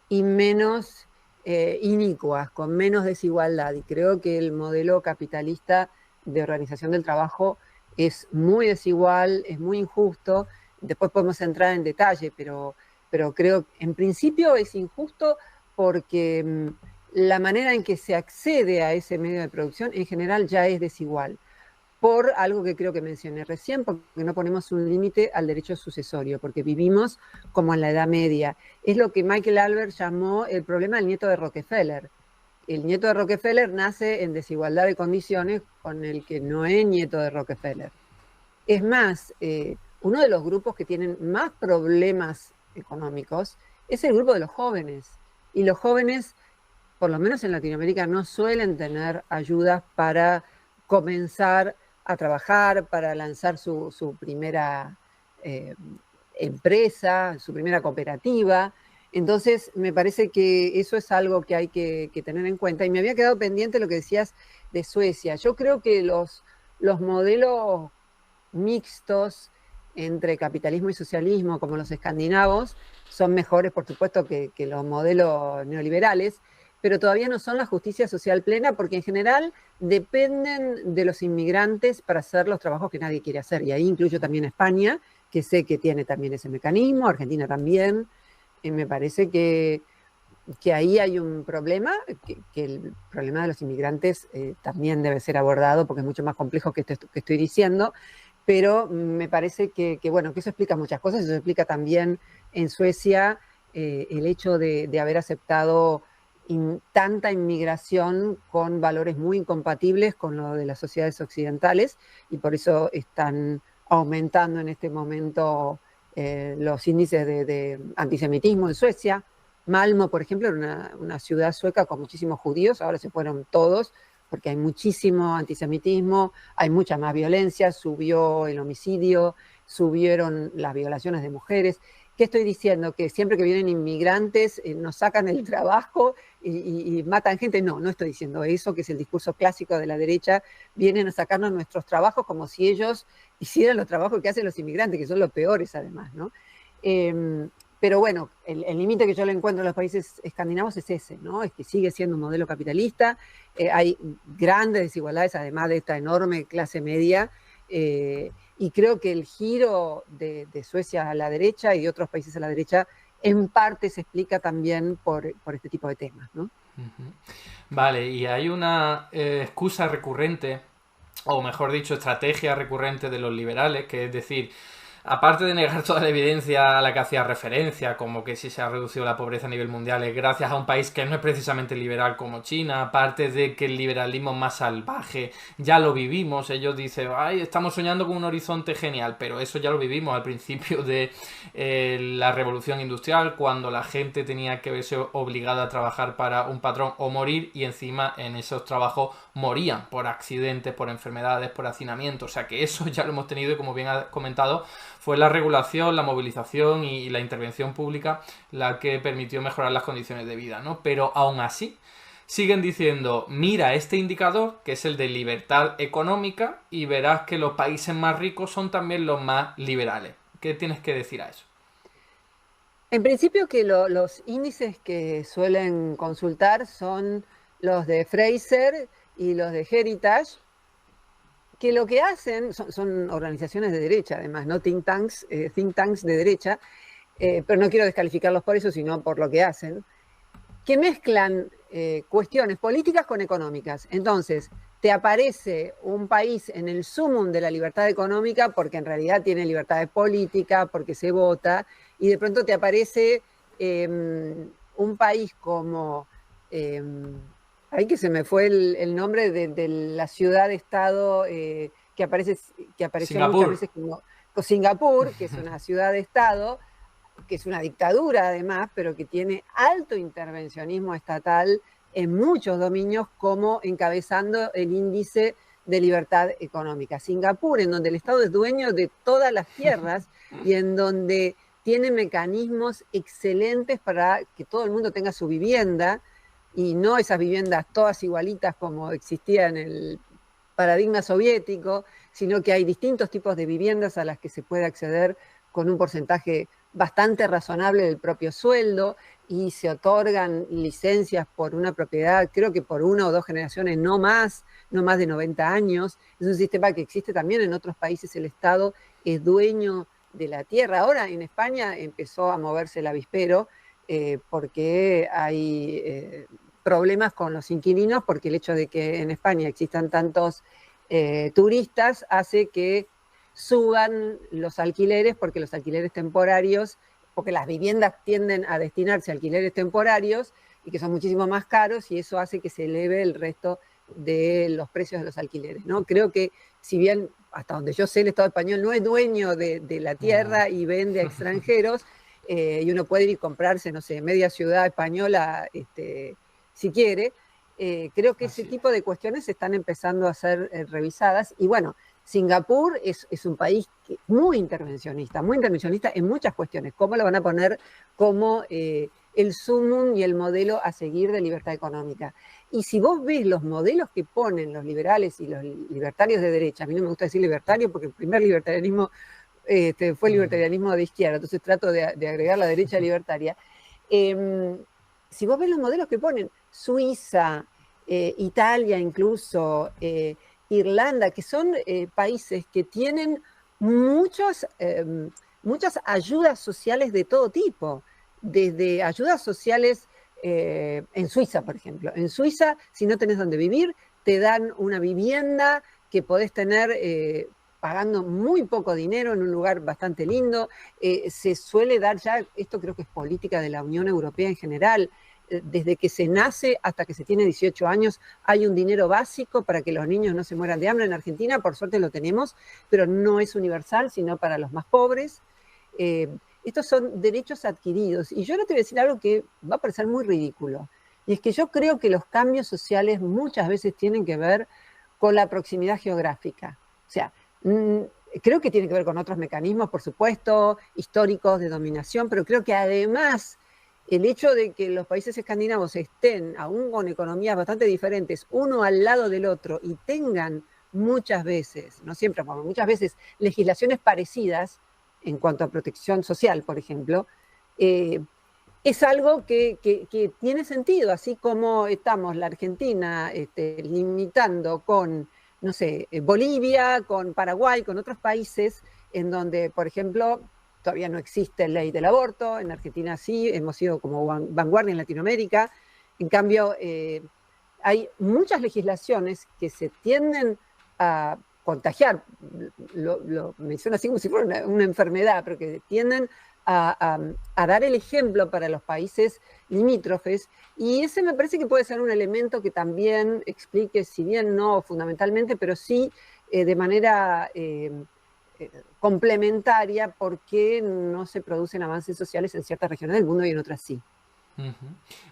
y menos inicuas, con menos desigualdad. Y creo que el modelo capitalista de organización del trabajo es muy desigual, es muy injusto. Después podemos entrar en detalle, pero creo que en principio es injusto porque la manera en que se accede a ese medio de producción en general ya es desigual, por algo que creo que mencioné recién, porque no ponemos un límite al derecho sucesorio, porque vivimos como en la Edad Media. Es lo que Michael Albert llamó el problema del nieto de Rockefeller. El nieto de Rockefeller nace en desigualdad de condiciones con el que no es nieto de Rockefeller. Es más, uno de los grupos que tienen más problemas económicos es el grupo de los jóvenes. Y los jóvenes, por lo menos en Latinoamérica, no suelen tener ayudas para comenzar a trabajar, para lanzar su primera eh, empresa, su primera cooperativa. Entonces, me parece que eso es algo que hay que tener en cuenta. Y me había quedado pendiente lo que decías de Suecia. Yo creo que los modelos mixtos entre capitalismo y socialismo, como los escandinavos, son mejores, por supuesto, que los modelos neoliberales, pero todavía no son la justicia social plena porque en general dependen de los inmigrantes para hacer los trabajos que nadie quiere hacer. Y ahí incluyo también a España, que sé que tiene también ese mecanismo, Argentina también. Me parece que ahí hay un problema, que el problema de los inmigrantes también debe ser abordado porque es mucho más complejo que esto que estoy diciendo, pero me parece bueno, que eso explica muchas cosas. Eso explica también en Suecia el hecho de haber aceptado tanta inmigración con valores muy incompatibles con lo de las sociedades occidentales, y por eso están aumentando en este momento los índices de antisemitismo en Suecia. Malmo, por ejemplo, era una ciudad sueca con muchísimos judíos, ahora se fueron todos porque hay muchísimo antisemitismo, hay mucha más violencia, subió el homicidio, subieron las violaciones de mujeres. ¿Qué estoy diciendo? ¿Que siempre que vienen inmigrantes nos sacan el trabajo y matan gente? No, no estoy diciendo eso, que es el discurso clásico de la derecha. Vienen a sacarnos nuestros trabajos como si ellos hicieran los trabajos que hacen los inmigrantes, que son los peores además, ¿no? Pero bueno, el límite que yo le encuentro a los países escandinavos es ese, ¿no? Es que sigue siendo un modelo capitalista, hay grandes desigualdades, además de esta enorme clase media, y creo que el giro de Suecia a la derecha y de otros países a la derecha, en parte se explica también por este tipo de temas, ¿no? Vale, y hay una excusa recurrente, o mejor dicho, estrategia recurrente de los liberales, que es decir, aparte de negar toda la evidencia a la que hacía referencia, como que si se ha reducido la pobreza a nivel mundial es gracias a un país que no es precisamente liberal como China, aparte de que el liberalismo más salvaje ya lo vivimos, ellos dicen, ay, estamos soñando con un horizonte genial, pero eso ya lo vivimos al principio de la revolución industrial, cuando la gente tenía que verse obligada a trabajar para un patrón o morir, y encima en esos trabajos morían por accidentes, por enfermedades, por hacinamiento, o sea que eso ya lo hemos tenido, y como bien ha comentado, fue la regulación, la movilización y la intervención pública la que permitió mejorar las condiciones de vida, ¿no? Pero aún así, siguen diciendo, mira este indicador, que es el de libertad económica, y verás que los países más ricos son también los más liberales. ¿Qué tienes que decir a eso? En principio que los índices que suelen consultar son los de Fraser y los de Heritage, que lo que hacen son organizaciones de derecha, además, ¿no? Think tanks de derecha, pero no quiero descalificarlos por eso, sino por lo que hacen, que mezclan cuestiones políticas con económicas. Entonces, te aparece un país en el sumum de la libertad económica porque en realidad tiene libertad política, porque se vota, y de pronto te aparece un país como... Ahí que se me fue el nombre de la ciudad-estado que apareció muchas Singapur. veces como Singapur, que es una ciudad-estado, que es una dictadura además, pero que tiene alto intervencionismo estatal en muchos dominios, como encabezando el índice de libertad económica. Singapur, en donde el Estado es dueño de todas las tierras y en donde tiene mecanismos excelentes para que todo el mundo tenga su vivienda, y no esas viviendas todas igualitas como existía en el paradigma soviético, sino que hay distintos tipos de viviendas a las que se puede acceder con un porcentaje bastante razonable del propio sueldo, y se otorgan licencias por una propiedad, creo que por una o dos generaciones, no más de 90 años. Es un sistema que existe también en otros países. El Estado es dueño de la tierra. Ahora en España empezó a moverse el avispero porque hay problemas con los inquilinos, porque el hecho de que en España existan tantos turistas hace que suban los alquileres, porque los alquileres temporarios, porque las viviendas tienden a destinarse a alquileres temporarios y que son muchísimo más caros, y eso hace que se eleve el resto de los precios de los alquileres, ¿no? Creo que si bien, hasta donde yo sé, el Estado español no es dueño de la tierra y vende a extranjeros, y uno puede ir y comprarse, no sé, media ciudad española si quiere, creo que ese tipo de cuestiones están empezando a ser revisadas. Y bueno, Singapur es un país muy intervencionista en muchas cuestiones. ¿Cómo lo van a poner como el sumum y el modelo a seguir de libertad económica? Y si vos ves los modelos que ponen los liberales y los libertarios de derecha, a mí no me gusta decir libertario porque el primer libertarianismo fue el libertarianismo de izquierda, entonces trato de agregar la derecha libertaria. Si vos ves los modelos que ponen, Suiza, Italia incluso, Irlanda, que son países que tienen muchas ayudas sociales de todo tipo, desde ayudas sociales en Suiza, por ejemplo. En Suiza, si no tenés dónde vivir, te dan una vivienda que podés tener pagando muy poco dinero en un lugar bastante lindo. Se suele dar ya, esto creo que es política de la Unión Europea en general, desde que se nace hasta que se tiene 18 años, hay un dinero básico para que los niños no se mueran de hambre. En Argentina, por suerte, lo tenemos, pero no es universal, sino para los más pobres. Estos son derechos adquiridos. Y yo no te voy a decir algo que va a parecer muy ridículo, y es que yo creo que los cambios sociales muchas veces tienen que ver con la proximidad geográfica. O sea, creo que tiene que ver con otros mecanismos, por supuesto, históricos de dominación, pero creo que además el hecho de que los países escandinavos estén, aún con economías bastante diferentes, uno al lado del otro, y tengan muchas veces, no siempre, muchas veces, legislaciones parecidas en cuanto a protección social, por ejemplo, es algo que tiene sentido, así como estamos la Argentina limitando con, no sé, Bolivia, con Paraguay, con otros países en donde, por ejemplo, todavía no existe ley del aborto. En Argentina sí, hemos sido como vanguardia en Latinoamérica. En cambio, hay muchas legislaciones que se tienden a contagiar, lo menciono así como si fuera una enfermedad, pero que tienden a dar el ejemplo para los países limítrofes, y ese me parece que puede ser un elemento que también explique, si bien no fundamentalmente, pero sí de manera complementaria, por qué no se producen avances sociales en ciertas regiones del mundo y en otras sí.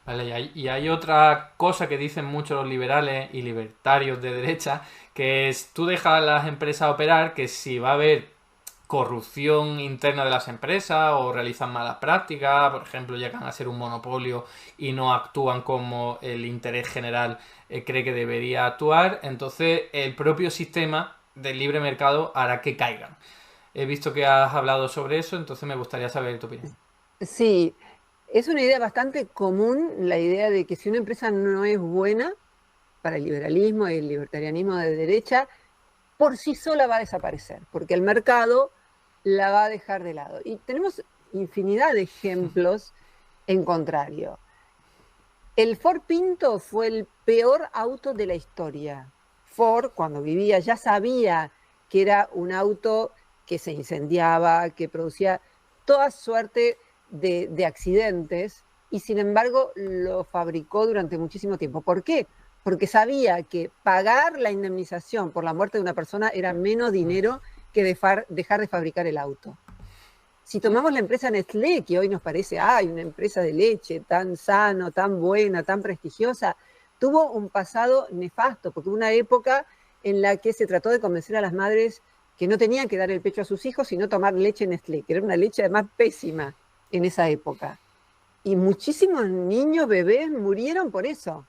Vale, y hay otra cosa que dicen muchos los liberales y libertarios de derecha, que es tú dejas a las empresas operar, que si va a haber corrupción interna de las empresas o realizan malas prácticas, por ejemplo, llegan a ser un monopolio y no actúan como el interés general cree que debería actuar, entonces el propio sistema del libre mercado hará que caigan. He visto que has hablado sobre eso, entonces me gustaría saber tu opinión. Sí, es una idea bastante común, la idea de que si una empresa no es buena para el liberalismo y el libertarianismo de derecha, por sí sola va a desaparecer, porque el mercado la va a dejar de lado. Y tenemos infinidad de ejemplos en contrario. El Ford Pinto fue el peor auto de la historia. Ford, cuando vivía, ya sabía que era un auto que se incendiaba, que producía toda suerte de accidentes, y sin embargo lo fabricó durante muchísimo tiempo. ¿Por qué? Porque sabía que pagar la indemnización por la muerte de una persona era menos dinero que dejar de fabricar el auto. Si tomamos la empresa Nestlé, que hoy nos parece, una empresa de leche tan sano, tan buena, tan prestigiosa, tuvo un pasado nefasto, porque hubo una época en la que se trató de convencer a las madres que no tenían que dar el pecho a sus hijos, sino tomar leche Nestlé, que era una leche además pésima en esa época. Y muchísimos niños, bebés, murieron por eso.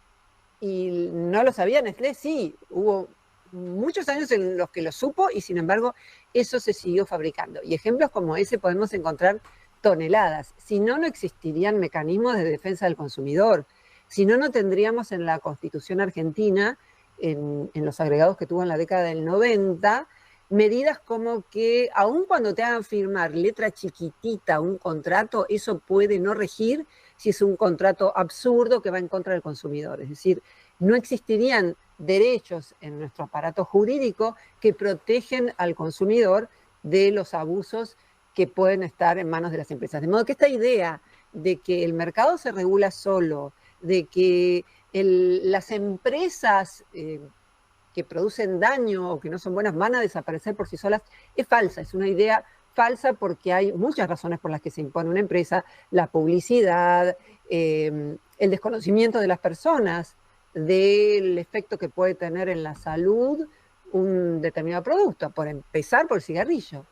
Y no lo sabía Nestlé, sí, hubo muchos años en los que lo supo, y sin embargo eso se siguió fabricando. Y ejemplos como ese podemos encontrar toneladas. Si no, no existirían mecanismos de defensa del consumidor. Si no, no tendríamos en la Constitución argentina, en los agregados que tuvo en la década del 90, medidas como que aun cuando te hagan firmar letra chiquitita un contrato, eso puede no regir si es un contrato absurdo que va en contra del consumidor. Es decir, no existirían derechos en nuestro aparato jurídico que protegen al consumidor de los abusos que pueden estar en manos de las empresas. De modo que esta idea de que el mercado se regula solo, de que las empresas que producen daño o que no son buenas van a desaparecer por sí solas, es falsa, es una idea falsa porque hay muchas razones por las que se impone una empresa, la publicidad, el desconocimiento de las personas del efecto que puede tener en la salud un determinado producto, por empezar por el cigarrillo.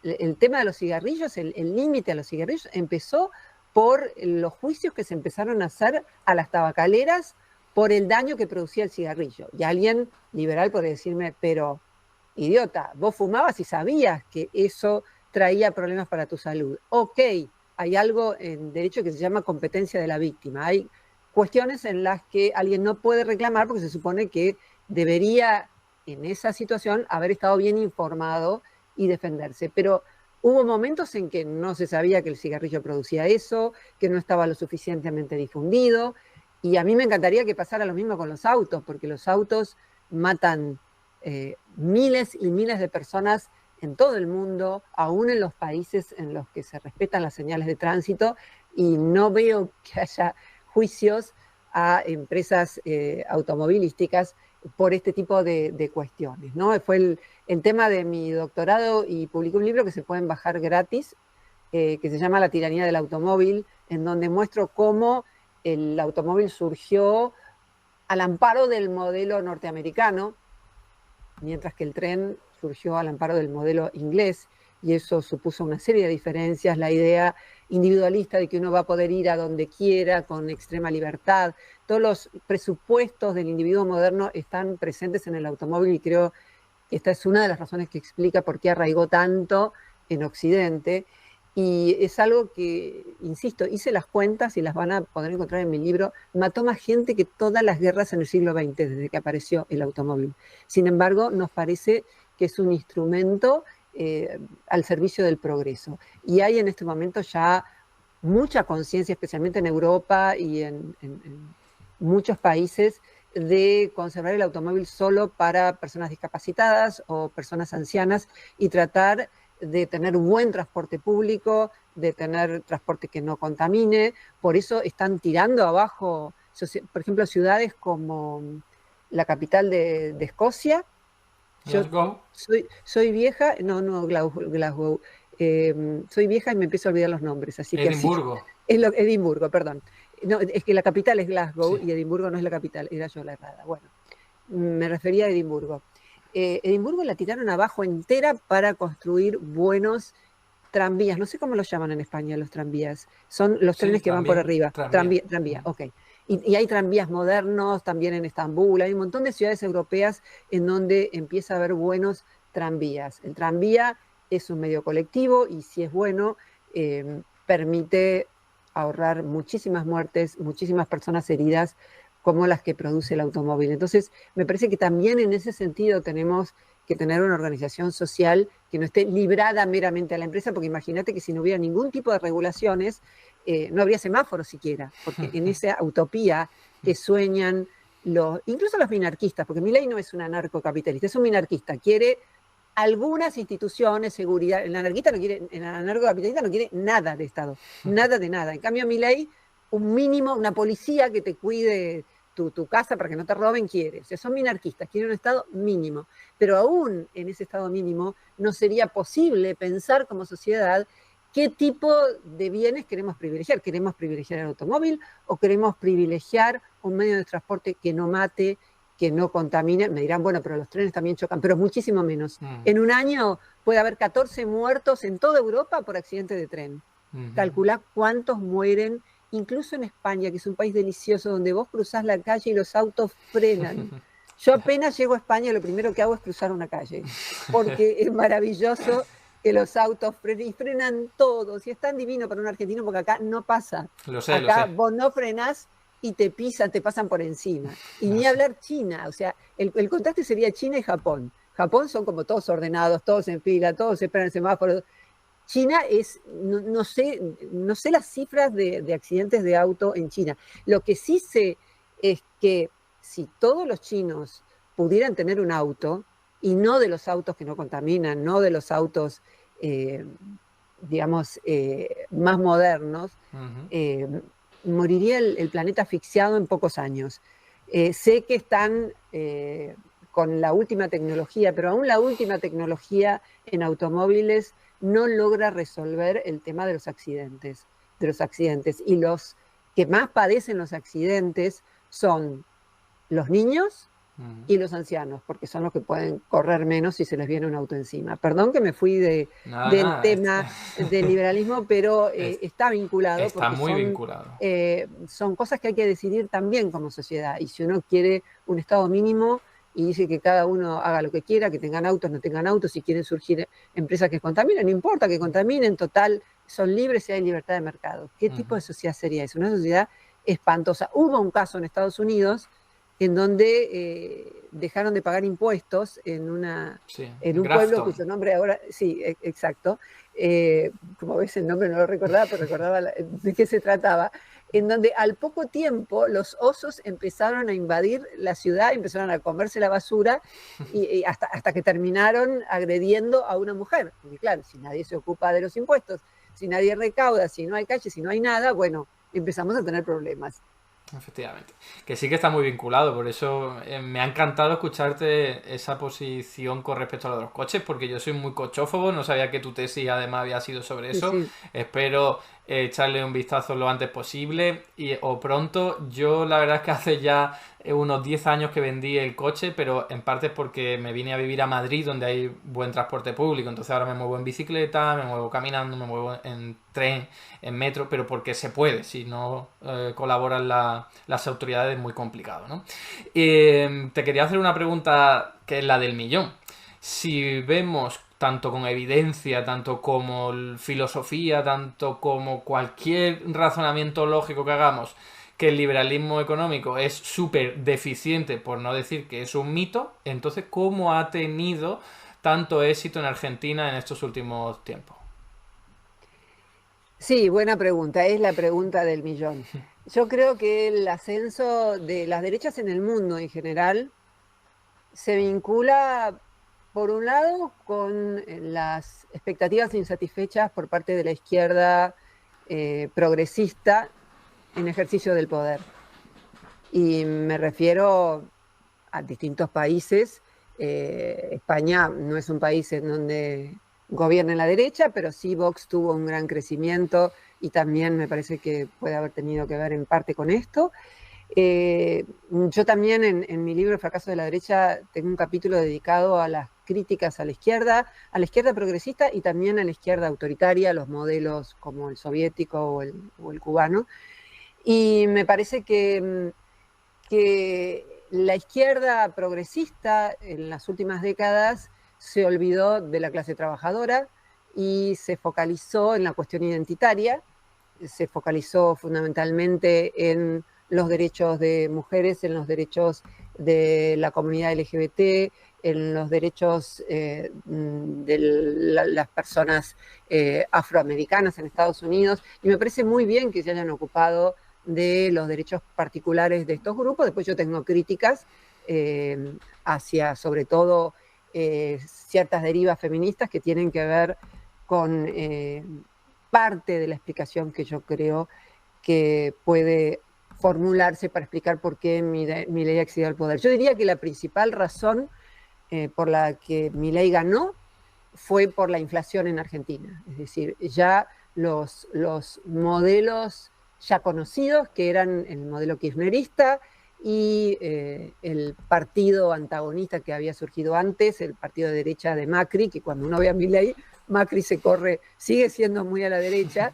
El tema de los cigarrillos, el límite a los cigarrillos empezó por los juicios que se empezaron a hacer a las tabacaleras por el daño que producía el cigarrillo. Y alguien liberal podría decirme, pero idiota, vos fumabas y sabías que eso traía problemas para tu salud. Ok, hay algo en derecho que se llama competencia de la víctima. Hay cuestiones en las que alguien no puede reclamar porque se supone que debería, en esa situación, haber estado bien informado y defenderse. Pero hubo momentos en que no se sabía que el cigarrillo producía eso, que no estaba lo suficientemente difundido, y a mí me encantaría que pasara lo mismo con los autos, porque los autos matan miles y miles de personas en todo el mundo, aún en los países en los que se respetan las señales de tránsito, y no veo que haya juicios a empresas automovilísticas por este tipo de cuestiones, ¿no? Fue el tema de mi doctorado y publiqué un libro que se pueden bajar gratis, que se llama La tiranía del automóvil, en donde muestro cómo el automóvil surgió al amparo del modelo norteamericano, mientras que el tren surgió al amparo del modelo inglés, y eso supuso una serie de diferencias, la idea individualista de que uno va a poder ir a donde quiera con extrema libertad. Todos los presupuestos del individuo moderno están presentes en el automóvil y creo que esta es una de las razones que explica por qué arraigó tanto en Occidente. Y es algo que, insisto, hice las cuentas y las van a poder encontrar en mi libro, mató más gente que todas las guerras en el siglo XX, desde que apareció el automóvil. Sin embargo, nos parece que es un instrumento al servicio del progreso. Y hay en este momento ya mucha conciencia, especialmente en Europa y en muchos países, de conservar el automóvil solo para personas discapacitadas o personas ancianas y tratar de tener un buen transporte público, de tener transporte que no contamine. Por eso están tirando abajo, por ejemplo, ciudades como la capital de Escocia. Glasgow. Yo soy vieja, no, Glasgow. Soy vieja y me empiezo a olvidar los nombres, así que Edimburgo. Edimburgo, perdón. No, es que la capital es Glasgow, sí, y Edimburgo no es la capital, era yo la errada. Bueno, me refería a Edimburgo. Edimburgo la tiraron abajo entera para construir buenos tranvías. No sé cómo los llaman en España los tranvías. Son los trenes que van por arriba. Tranvía, ok. Y hay tranvías modernos también en Estambul. Hay un montón de ciudades europeas en donde empieza a haber buenos tranvías. El tranvía es un medio colectivo y si es bueno, permite ahorrar muchísimas muertes, muchísimas personas heridas, como las que produce el automóvil. Entonces, me parece que también en ese sentido tenemos que tener una organización social que no esté librada meramente a la empresa, porque imagínate que si no hubiera ningún tipo de regulaciones, no habría semáforos siquiera, porque en esa utopía que sueñan incluso los minarquistas, porque Milei no es un anarcocapitalista, es un minarquista, quiere algunas instituciones, seguridad. El anarcocapitalista no quiere nada de Estado, nada de nada. En cambio, Milei, un mínimo, una policía que te cuide tu casa para que no te roben, quiere. O sea, son minarquistas, quieren un Estado mínimo. Pero aún en ese Estado mínimo no sería posible pensar como sociedad qué tipo de bienes queremos privilegiar. ¿Queremos privilegiar el automóvil o queremos privilegiar un medio de transporte que no mate, que no contamine? Me dirán, bueno, pero los trenes también chocan, pero muchísimo menos. En un año puede haber 14 muertos en toda Europa por accidente de tren. Calculá cuántos mueren, incluso en España, que es un país delicioso, donde vos cruzás la calle y los autos frenan. Yo apenas llego a España, lo primero que hago es cruzar una calle, porque es maravilloso que los autos frenen, y frenan todos, y es tan divino para un argentino, porque acá no pasa. Acá vos no frenás y te pisan, te pasan por encima. Y ni hablar China, o sea, el contraste sería China y Japón. Japón son como todos ordenados, todos en fila, todos esperan el semáforo. China no sé las cifras de accidentes de auto en China. Lo que sí sé es que si todos los chinos pudieran tener un auto, y no de los autos que no contaminan, no de los autos, digamos, más modernos, eh, moriría el planeta asfixiado en pocos años. Sé que están con la última tecnología, pero aún la última tecnología en automóviles no logra resolver el tema de los accidentes. Y los que más padecen los accidentes son los niños y los ancianos, porque son los que pueden correr menos si se les viene un auto encima. Perdón que me fui Nada, del nada, tema del liberalismo, pero está vinculado está porque muy vinculado. son cosas que hay que decidir también como sociedad. Y si uno quiere un Estado mínimo y dice que cada uno haga lo que quiera, que tengan autos, no tengan autos, si quieren surgir empresas que contaminen, no importa que contaminen, total, son libres y hay libertad de mercado. ¿Qué tipo de sociedad sería eso? Una sociedad espantosa. Hubo un caso en Estados Unidos en donde dejaron de pagar impuestos Sí, en un pueblo Grafton. cuyo nombre ahora, sí, exacto, como ves el nombre no lo recordaba, pero recordaba de qué se trataba, en donde al poco tiempo los osos empezaron a invadir la ciudad, empezaron a comerse la basura y hasta que terminaron agrediendo a una mujer. Porque claro, si nadie se ocupa de los impuestos, si nadie recauda, si no hay calles, si no hay nada, bueno, empezamos a tener problemas. Efectivamente. Que sí que está muy vinculado, por eso me ha encantado escucharte esa posición con respecto a lo de los coches, porque yo soy muy cochófobo, no sabía que tu tesis además había sido sobre Sí, eso. sí. Espero echarle un vistazo lo antes posible o pronto. Yo la verdad es que hace ya unos 10 años que vendí el coche, pero en parte es porque me vine a vivir a Madrid, donde hay buen transporte público, entonces ahora me muevo en bicicleta, me muevo caminando, me muevo en tren, en metro, pero porque se puede, si no colaboran las autoridades es muy complicado, ¿no? Te quería hacer una pregunta que es la del millón. Si vemos tanto con evidencia, tanto como filosofía, tanto como cualquier razonamiento lógico que hagamos, que el liberalismo económico es súper deficiente, por no decir que es un mito, entonces ¿cómo ha tenido tanto éxito en Argentina en estos últimos tiempos? Sí, buena pregunta, es la pregunta del millón. Yo creo que el ascenso de las derechas en el mundo en general se vincula, por un lado, con las expectativas insatisfechas por parte de la izquierda progresista en ejercicio del poder. Y me refiero a distintos países. España no es un país en donde gobierna la derecha, pero sí Vox tuvo un gran crecimiento y también me parece que puede haber tenido que ver en parte con esto. Yo también en mi libro El fracaso de la derecha tengo un capítulo dedicado a las críticas a la izquierda progresista y también a la izquierda autoritaria, los modelos como el soviético o el cubano. Y me parece que la izquierda progresista en las últimas décadas se olvidó de la clase trabajadora y se focalizó en la cuestión identitaria, se focalizó fundamentalmente en los derechos de mujeres, en los derechos de la comunidad LGBT, en los derechos de las personas afroamericanas en Estados Unidos. Y me parece muy bien que se hayan ocupado de los derechos particulares de estos grupos. Después yo tengo críticas hacia, sobre todo, ciertas derivas feministas que tienen que ver con parte de la explicación que yo creo que puede formularse para explicar por qué Milei accedió al poder. Yo diría que la principal razón por la que Milei ganó fue por la inflación en Argentina. Es decir, ya los modelos ya conocidos, que eran el modelo kirchnerista y el partido antagonista que había surgido antes, el partido de derecha de Macri, que cuando uno ve a Milei, Macri se corre, sigue siendo muy a la derecha,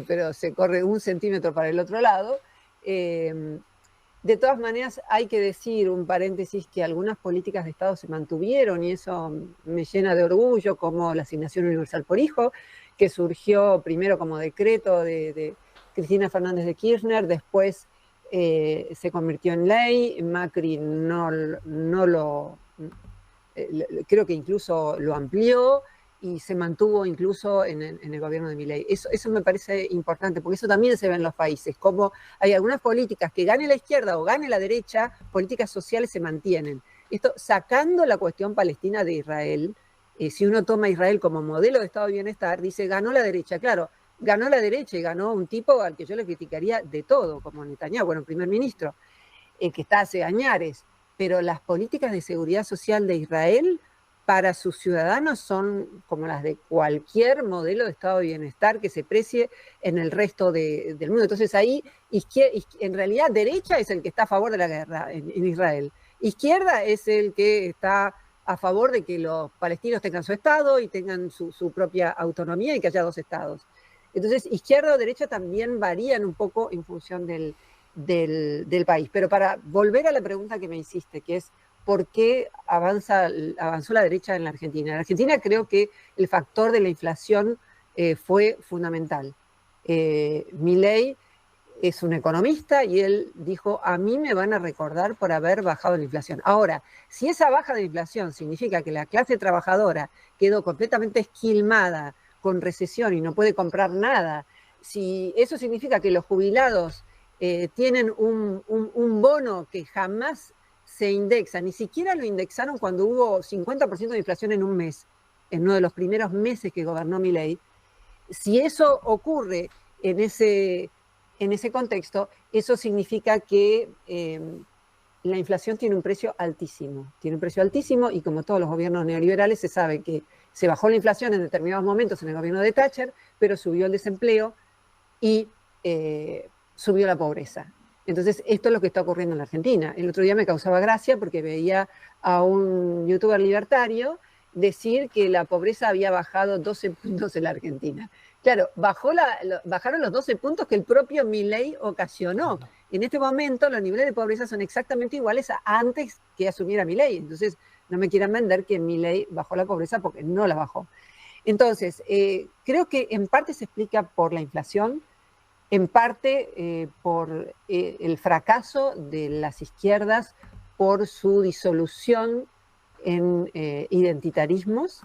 pero se corre un centímetro para el otro lado. De todas maneras, hay que decir, un paréntesis, que algunas políticas de Estado se mantuvieron y eso me llena de orgullo, como la asignación universal por hijo, que surgió primero como decreto de Cristina Fernández de Kirchner, después se convirtió en ley, Macri no lo, creo que incluso lo amplió, y se mantuvo incluso en el gobierno de Milei. Eso me parece importante, porque eso también se ve en los países, como hay algunas políticas que gane la izquierda o gane la derecha, políticas sociales se mantienen. Esto sacando la cuestión palestina de Israel, si uno toma Israel como modelo de estado de bienestar, dice, ganó la derecha. Claro, ganó la derecha y ganó un tipo al que yo le criticaría de todo, como Netanyahu, bueno, primer ministro, que está hace añares, pero las políticas de seguridad social de Israel para sus ciudadanos son como las de cualquier modelo de estado de bienestar que se precie en el resto del mundo. Entonces ahí, en realidad, derecha es el que está a favor de la guerra en Israel. Izquierda es el que está a favor de que los palestinos tengan su estado y tengan su propia autonomía y que haya dos estados. Entonces, izquierda o derecha también varían un poco en función del país. Pero para volver a la pregunta que me hiciste, que es ¿por qué avanzó la derecha en la Argentina? En Argentina creo que el factor de la inflación fue fundamental. Milei es un economista y él dijo, a mí me van a recordar por haber bajado la inflación. Ahora, si esa baja de inflación significa que la clase trabajadora quedó completamente esquilmada con recesión y no puede comprar nada, si eso significa que los jubilados tienen un bono que jamás se indexa, ni siquiera lo indexaron cuando hubo 50% de inflación en un mes, en uno de los primeros meses que gobernó Milei. Si eso ocurre en ese contexto, eso significa que la inflación tiene un precio altísimo. Tiene un precio altísimo y como todos los gobiernos neoliberales se sabe que se bajó la inflación en determinados momentos en el gobierno de Thatcher, pero subió el desempleo y subió la pobreza. Entonces, esto es lo que está ocurriendo en la Argentina. El otro día me causaba gracia porque veía a un youtuber libertario decir que la pobreza había bajado 12 puntos en la Argentina. Claro, bajaron los 12 puntos que el propio Milei ocasionó. En este momento los niveles de pobreza son exactamente iguales a antes que asumiera Milei. Entonces, no me quieran vender que Milei bajó la pobreza porque no la bajó. Entonces, creo que en parte se explica por la inflación, en parte por el fracaso de las izquierdas, por su disolución en identitarismos.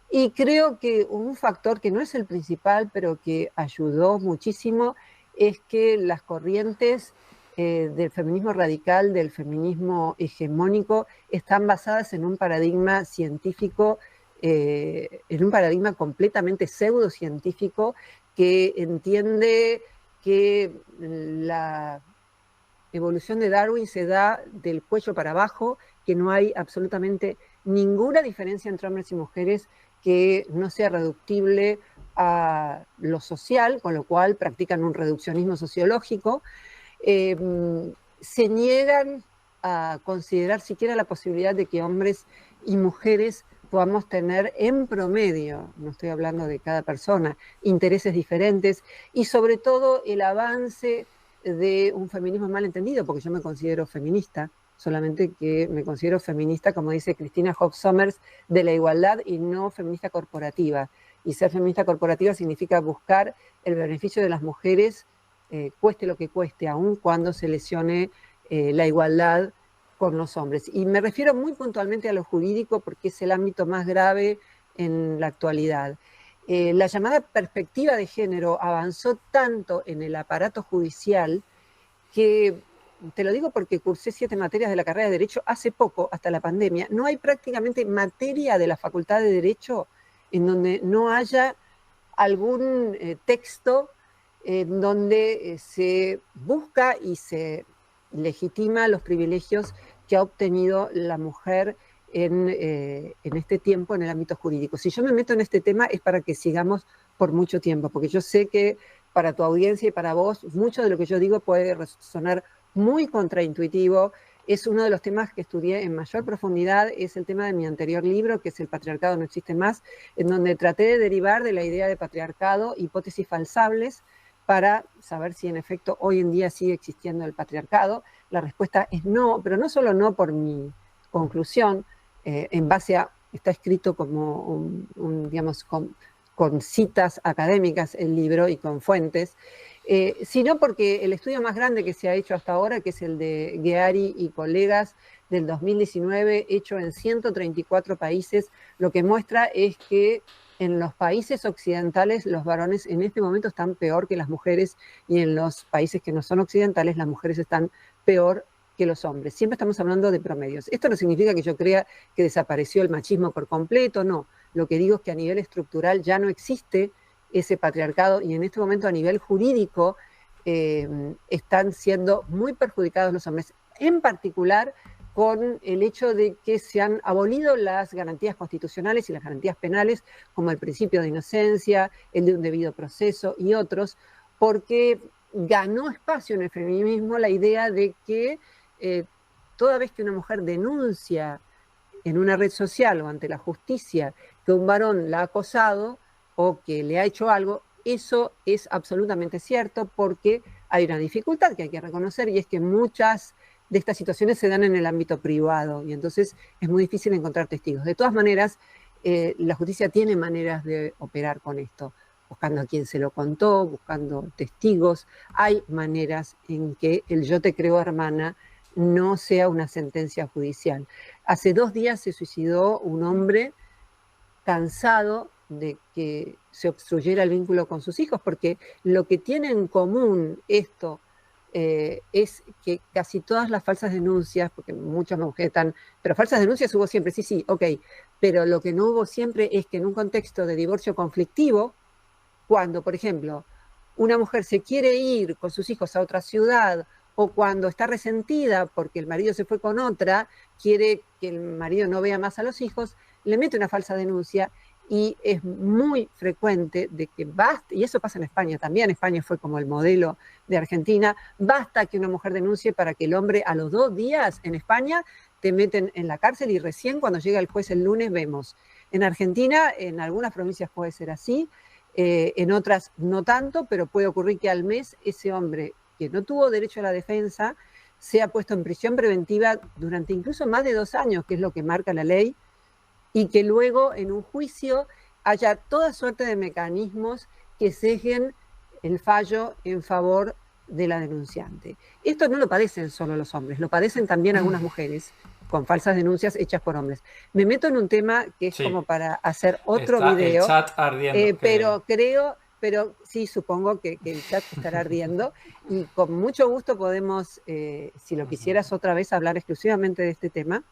Y creo que un factor que no es el principal, pero que ayudó muchísimo, es que las corrientes del feminismo radical, del feminismo hegemónico, están basadas en un paradigma científico, en un paradigma completamente pseudocientífico que entiende que la evolución de Darwin se da del cuello para abajo, que no hay absolutamente ninguna diferencia entre hombres y mujeres que no sea reductible a lo social, con lo cual practican un reduccionismo sociológico, se niegan a considerar siquiera la posibilidad de que hombres y mujeres podamos tener en promedio, no estoy hablando de cada persona, intereses diferentes y sobre todo el avance de un feminismo mal entendido, porque yo me considero feminista, solamente que me considero feminista, como dice Cristina Hobbs Sommers, de la igualdad y no feminista corporativa. Y ser feminista corporativa significa buscar el beneficio de las mujeres, cueste lo que cueste, aun cuando se lesione la igualdad con los hombres. Y me refiero muy puntualmente a lo jurídico porque es el ámbito más grave en la actualidad. La llamada perspectiva de género avanzó tanto en el aparato judicial que, te lo digo porque cursé 7 materias de la carrera de Derecho hace poco, hasta la pandemia, no hay prácticamente materia de la Facultad de Derecho en donde no haya algún texto en donde se busca y se legitima los privilegios que ha obtenido la mujer en este tiempo en el ámbito jurídico. Si yo me meto en este tema es para que sigamos por mucho tiempo, porque yo sé que para tu audiencia y para vos, mucho de lo que yo digo puede sonar muy contraintuitivo. Es uno de los temas que estudié en mayor profundidad, es el tema de mi anterior libro, que es El patriarcado no existe más, en donde traté de derivar de la idea de patriarcado hipótesis falsables para saber si en efecto hoy en día sigue existiendo el patriarcado. La respuesta es no, pero no solo no por mi conclusión, en base a, está escrito como digamos, con citas académicas el libro y con fuentes, sino porque el estudio más grande que se ha hecho hasta ahora, que es el de Gheari y colegas del 2019, hecho en 134 países, lo que muestra es que en los países occidentales los varones en este momento están peor que las mujeres y en los países que no son occidentales las mujeres están peor que los hombres. Siempre estamos hablando de promedios. Esto no significa que yo crea que desapareció el machismo por completo, no. Lo que digo es que a nivel estructural ya no existe ese patriarcado y en este momento a nivel jurídico están siendo muy perjudicados los hombres, en particular con el hecho de que se han abolido las garantías constitucionales y las garantías penales, como el principio de inocencia, el de un debido proceso y otros, porque ganó espacio en el feminismo la idea de que toda vez que una mujer denuncia en una red social o ante la justicia que un varón la ha acosado o que le ha hecho algo, eso es absolutamente cierto porque hay una dificultad que hay que reconocer y es que muchas de estas situaciones se dan en el ámbito privado y entonces es muy difícil encontrar testigos. De todas maneras, la justicia tiene maneras de operar con esto, buscando a quien se lo contó, buscando testigos. Hay maneras en que el yo te creo hermana no sea una sentencia judicial. Hace 2 días se suicidó un hombre cansado de que se obstruyera el vínculo con sus hijos, porque lo que tiene en común esto es que casi todas las falsas denuncias, porque muchos me objetan, pero falsas denuncias hubo siempre, sí, ok, pero lo que no hubo siempre es que en un contexto de divorcio conflictivo, cuando, por ejemplo, una mujer se quiere ir con sus hijos a otra ciudad o cuando está resentida porque el marido se fue con otra, quiere que el marido no vea más a los hijos, le mete una falsa denuncia y es muy frecuente de que basta, y eso pasa en España también, España fue como el modelo de Argentina, basta que una mujer denuncie para que el hombre a los 2 días en España te meten en la cárcel y recién cuando llega el juez el lunes vemos. En Argentina, en algunas provincias puede ser así, en otras no tanto, pero puede ocurrir que al mes ese hombre que no tuvo derecho a la defensa sea puesto en prisión preventiva durante incluso más de 2 años, que es lo que marca la ley, y que luego en un juicio haya toda suerte de mecanismos que sesguen el fallo en favor de la denunciante. Esto no lo padecen solo los hombres, lo padecen también algunas mujeres con falsas denuncias hechas por hombres. Me meto en un tema que es como para hacer otro video. El chat ardiendo. Pero sí, supongo que el chat estará ardiendo y con mucho gusto podemos, si lo quisieras otra vez, hablar exclusivamente de este tema.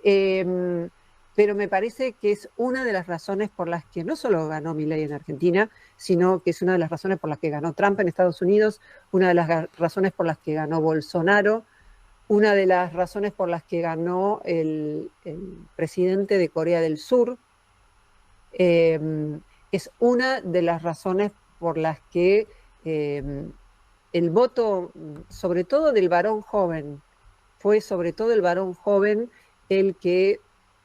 Pero me parece que es una de las razones por las que no solo ganó Milei en Argentina, sino que es una de las razones por las que ganó Trump en Estados Unidos, una de las razones por las que ganó Bolsonaro, una de las razones por las que ganó el presidente de Corea del Sur, es una de las razones por las que el voto, sobre todo del varón joven, fue sobre todo el varón joven el que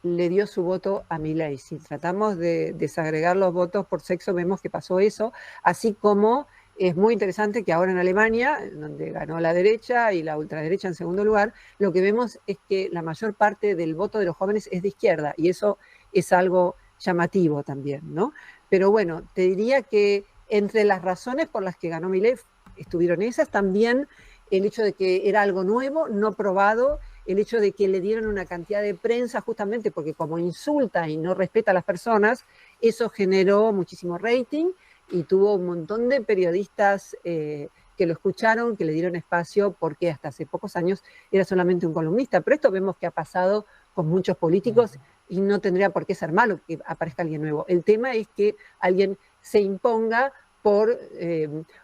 le dio su voto a Milei. Si tratamos de desagregar los votos por sexo, vemos que pasó eso, así como es muy interesante que ahora en Alemania, donde ganó la derecha y la ultraderecha en segundo lugar, lo que vemos es que la mayor parte del voto de los jóvenes es de izquierda, y eso es algo llamativo también, ¿no? Pero bueno, te diría que entre las razones por las que ganó Milei estuvieron esas, también el hecho de que era algo nuevo, no probado, el hecho de que le dieron una cantidad de prensa justamente porque como insulta y no respeta a las personas, eso generó muchísimo rating y tuvo un montón de periodistas que lo escucharon, que le dieron espacio porque hasta hace pocos años era solamente un columnista. Pero esto vemos que ha pasado con muchos políticos y no tendría por qué ser malo que aparezca alguien nuevo. El tema es que alguien se imponga por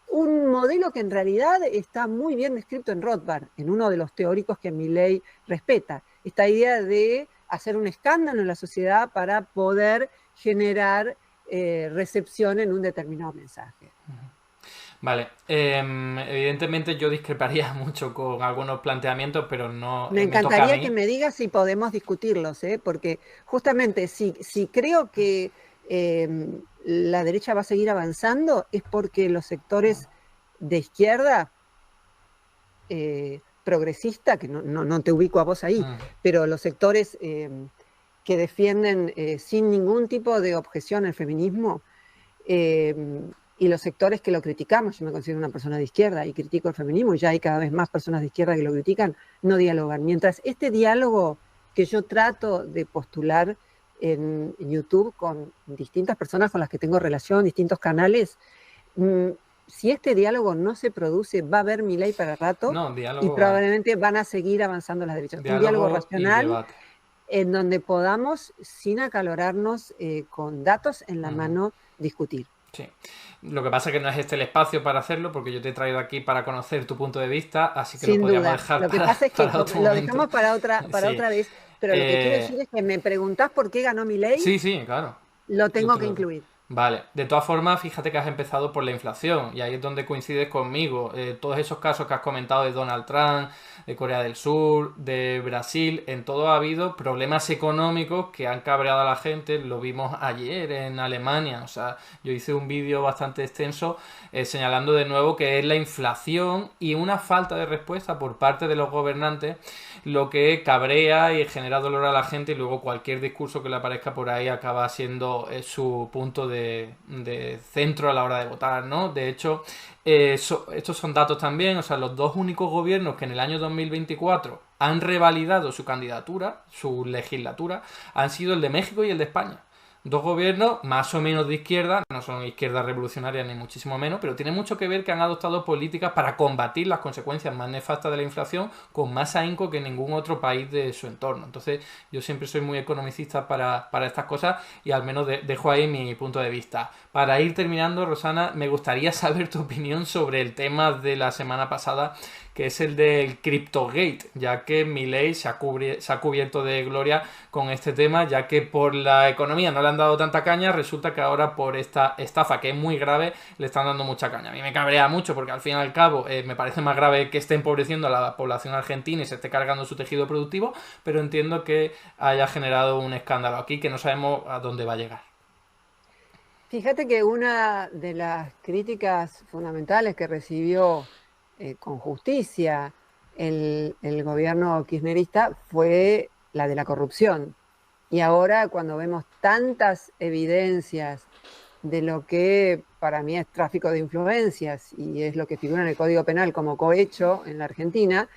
un modelo que en realidad está muy bien descrito en Rothbard, en uno de los teóricos que Milei respeta. Esta idea de hacer un escándalo en la sociedad para poder generar recepción en un determinado mensaje. Vale, evidentemente yo discreparía mucho con algunos planteamientos, pero no me encantaría que me digas si podemos discutirlos, porque justamente si creo que la derecha va a seguir avanzando es porque los sectores de izquierda progresista, que no te ubico a vos ahí, pero los sectores que defienden sin ningún tipo de objeción el feminismo y los sectores que lo criticamos, yo me considero una persona de izquierda y critico el feminismo y ya hay cada vez más personas de izquierda que lo critican, no dialogan. Mientras este diálogo que yo trato de postular en YouTube con distintas personas con las que tengo relación, distintos canales. Si este diálogo no se produce, va a haber Milei para rato No, y diálogo va a haber. probablemente van a seguir avanzando las derechas. Un diálogo Diálogo y racional debate. en donde podamos, sin acalorarnos, con datos en la mano, discutir. Sí. Lo que pasa es que no es este el espacio para hacerlo, porque yo te he traído aquí para conocer tu punto de vista, así que lo Sin podríamos duda. dejar Lo que pasa es que para otro lo momento. dejamos para Sí. otra vez, pero lo que quiero decir es que me preguntás por qué ganó Milei, Sí, sí, claro. lo Yo tengo te que lo... incluir. Vale, de todas formas, fíjate que has empezado por la inflación y ahí es donde coincides conmigo. Todos esos casos que has comentado de Donald Trump, de Corea del Sur, de Brasil, en todo ha habido problemas económicos que han cabreado a la gente. Lo vimos ayer en Alemania. O sea, yo hice un vídeo bastante extenso señalando de nuevo que es la inflación y una falta de respuesta por parte de los gobernantes lo que cabrea y genera dolor a la gente y luego cualquier discurso que le aparezca por ahí acaba siendo su punto de centro a la hora de votar, ¿no? De hecho, estos son datos también, o sea, los dos únicos gobiernos que en el año 2024 han revalidado su candidatura, su legislatura, han sido el de México y el de España. Dos gobiernos más o menos de izquierda, no son izquierdas revolucionarias ni muchísimo menos, pero tiene mucho que ver que han adoptado políticas para combatir las consecuencias más nefastas de la inflación con más ahínco que ningún otro país de su entorno. Entonces yo siempre soy muy economicista para estas cosas y al menos dejo ahí mi punto de vista. Para ir terminando, Rosana, me gustaría saber tu opinión sobre el tema de la semana pasada, que es el del CryptoGate, ya que Milei se ha cubierto de gloria con este tema, ya que por la economía no le han dado tanta caña, resulta que ahora por esta estafa, que es muy grave, le están dando mucha caña. A mí me cabrea mucho porque al fin y al cabo me parece más grave que esté empobreciendo a la población argentina y se esté cargando su tejido productivo, pero entiendo que haya generado un escándalo aquí que no sabemos a dónde va a llegar. Fíjate que una de las críticas fundamentales que recibió con justicia el gobierno kirchnerista fue la de la corrupción. Y ahora cuando vemos tantas evidencias de lo que para mí es tráfico de influencias y es lo que figura en el Código Penal como cohecho en la Argentina,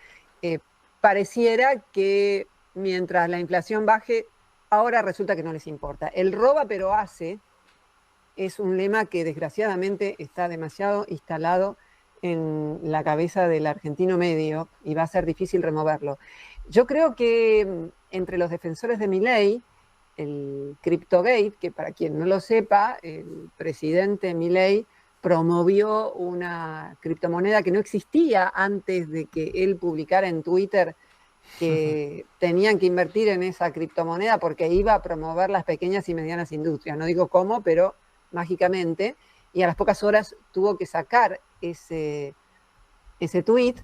eh, pareciera que mientras la inflación baje, ahora resulta que no les importa. El roba pero hace es un lema que desgraciadamente está demasiado instalado en la cabeza del argentino medio y va a ser difícil removerlo. Yo creo que entre los defensores de Milei, el CryptoGate, que para quien no lo sepa, el presidente Milei promovió una criptomoneda que no existía antes de que él publicara en Twitter que tenían que invertir en esa criptomoneda porque iba a promover las pequeñas y medianas industrias. No digo cómo, pero mágicamente, y a las pocas horas tuvo que sacar ese tweet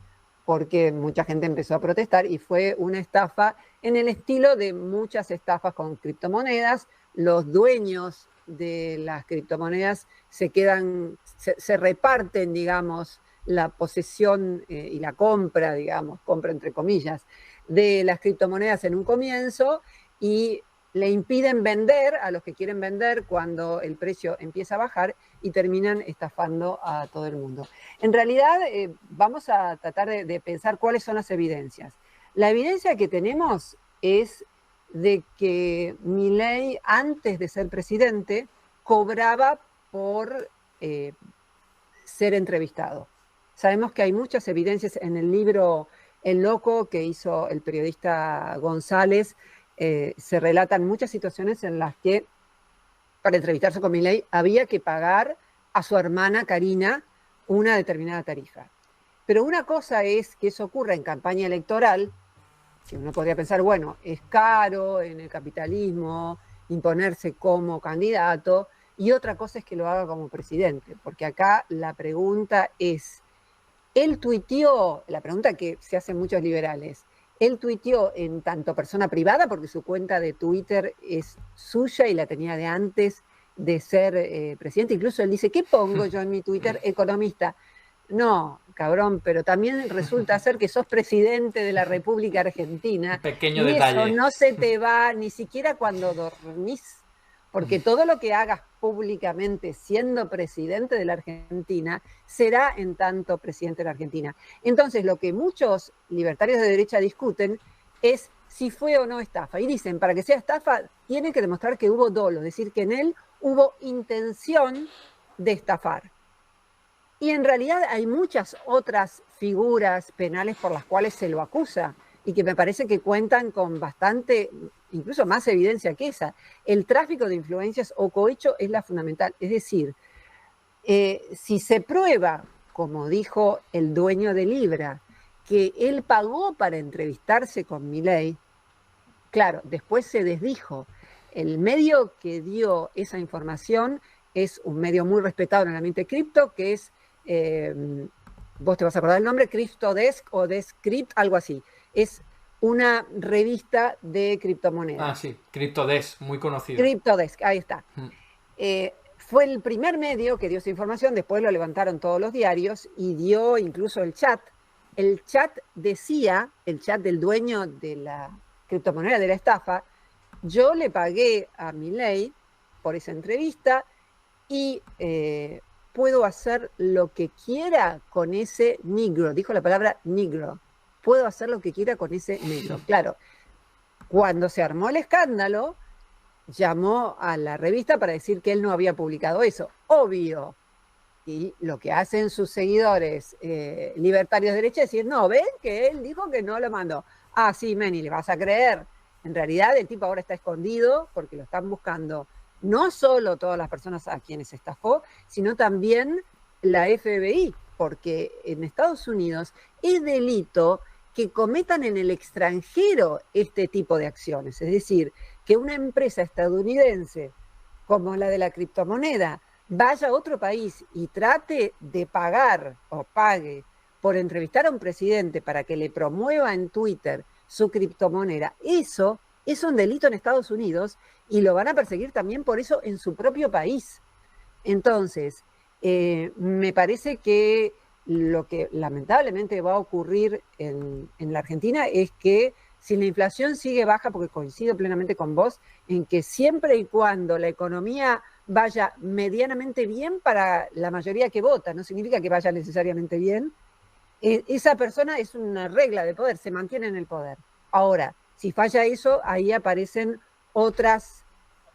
porque mucha gente empezó a protestar y fue una estafa en el estilo de muchas estafas con criptomonedas. Los dueños de las criptomonedas se reparten, digamos, la posesión y la compra, digamos, compra entre comillas, de las criptomonedas en un comienzo y le impiden vender a los que quieren vender cuando el precio empieza a bajar y terminan estafando a todo el mundo. En realidad, vamos a tratar de pensar cuáles son las evidencias. La evidencia que tenemos es de que Milei, antes de ser presidente, cobraba por ser entrevistado. Sabemos que hay muchas evidencias en el libro El Loco que hizo el periodista González. Se relatan muchas situaciones en las que para entrevistarse con Milei había que pagar a su hermana Karina una determinada tarifa. Pero una cosa es que eso ocurra en campaña electoral, que uno podría pensar, bueno, es caro en el capitalismo imponerse como candidato, y otra cosa es que lo haga como presidente, porque acá la pregunta es, él tuiteó, la pregunta que se hacen muchos liberales, él tuiteó en tanto persona privada, porque su cuenta de Twitter es suya y la tenía de antes de ser presidente. Incluso él dice, ¿qué pongo yo en mi Twitter? Economista. No, cabrón, pero también resulta ser que sos presidente de la República Argentina Pequeño y eso detalle. no se te va ni siquiera cuando dormís, porque todo lo que hagas públicamente siendo presidente de la Argentina será en tanto presidente de la Argentina. Entonces, lo que muchos libertarios de derecha discuten es si fue o no estafa. Y dicen, para que sea estafa, tiene que demostrar que hubo dolo, es decir, que en él hubo intención de estafar. Y en realidad hay muchas otras figuras penales por las cuales se lo acusa y que me parece que cuentan con bastante, incluso más evidencia que esa. El tráfico de influencias o cohecho es la fundamental. Es decir, si se prueba, como dijo el dueño de Libra, que él pagó para entrevistarse con Milei, claro, después se desdijo. El medio que dio esa información es un medio muy respetado en el ambiente cripto, que es, vos te vas a acordar el nombre, CryptoDesk o Descrypt, algo así. Es una revista de criptomonedas. Ah, sí, CryptoDesk, muy conocido. CryptoDesk, ahí está. Fue el primer medio que dio esa información, después lo levantaron todos los diarios y dio incluso el chat. El chat decía, el chat del dueño de la criptomoneda de la estafa, yo le pagué a Milei por esa entrevista y puedo hacer lo que quiera con ese negro. Dijo la palabra negro. Puedo hacer lo que quiera con ese negro. Claro, cuando se armó el escándalo, llamó a la revista para decir que él no había publicado eso. Obvio. Y lo que hacen sus seguidores libertarios de derecha es decir, no, ven que él dijo que no lo mandó. Ah, sí, Meni, le vas a creer. En realidad el tipo ahora está escondido porque lo están buscando no solo todas las personas a quienes estafó, sino también la FBI, porque en Estados Unidos es delito que cometan en el extranjero este tipo de acciones. Es decir, que una empresa estadounidense como la de la criptomoneda vaya a otro país y trate de pagar o pague por entrevistar a un presidente para que le promueva en Twitter su criptomoneda, eso es un delito en Estados Unidos y lo van a perseguir también por eso en su propio país. Entonces, me parece que lo que lamentablemente va a ocurrir en la Argentina es que si la inflación sigue baja, porque coincido plenamente con vos, en que siempre y cuando la economía vaya medianamente bien para la mayoría que vota, no significa que vaya necesariamente bien, esa persona es una regla de poder, se mantiene en el poder. Ahora, si falla eso, ahí aparecen otras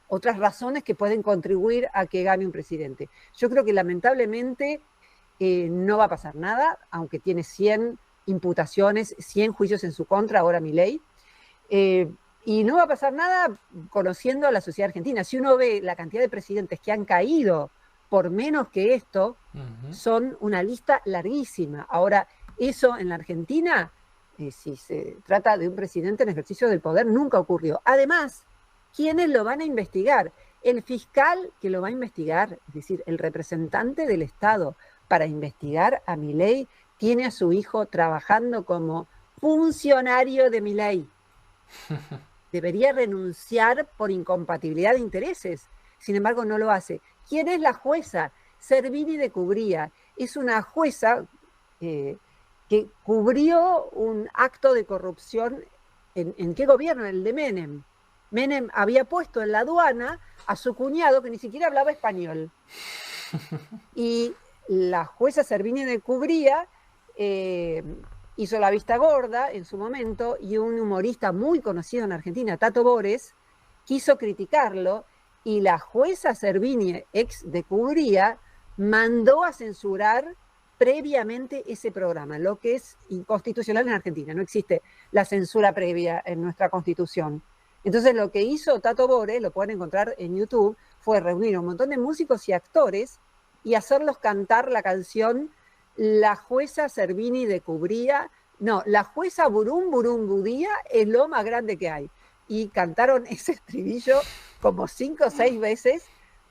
razones que pueden contribuir a que gane un presidente. Yo creo que lamentablemente no va a pasar nada, aunque tiene 100 imputaciones, 100 juicios en su contra, ahora Milei, y no va a pasar nada conociendo a la sociedad argentina. Si uno ve la cantidad de presidentes que han caído por menos que esto, son una lista larguísima. Ahora, eso en la Argentina, si se trata de un presidente en ejercicio del poder, nunca ocurrió. Además, ¿quiénes lo van a investigar? El fiscal que lo va a investigar, es decir, el representante del Estado para investigar a Milei, tiene a su hijo trabajando como funcionario de Milei. Debería renunciar por incompatibilidad de intereses. Sin embargo, no lo hace. ¿Quién es la jueza? Servini de Cubría. Es una jueza que cubrió un acto de corrupción. ¿En qué gobierno? El de Menem. Menem había puesto en la aduana a su cuñado que ni siquiera hablaba español. Y la jueza Servini de Cubría hizo la vista gorda en su momento y un humorista muy conocido en Argentina, Tato Bores, quiso criticarlo y la jueza Servini, ex de Cubría, mandó a censurar previamente ese programa, lo que es inconstitucional en Argentina. No existe la censura previa en nuestra Constitución. Entonces lo que hizo Tato Bores, lo pueden encontrar en YouTube, fue reunir a un montón de músicos y actores y hacerlos cantar la canción La jueza Servini de Cubría, no, la jueza Burum Burum Budía es lo más grande que hay. Y cantaron ese estribillo como 5 o 6 veces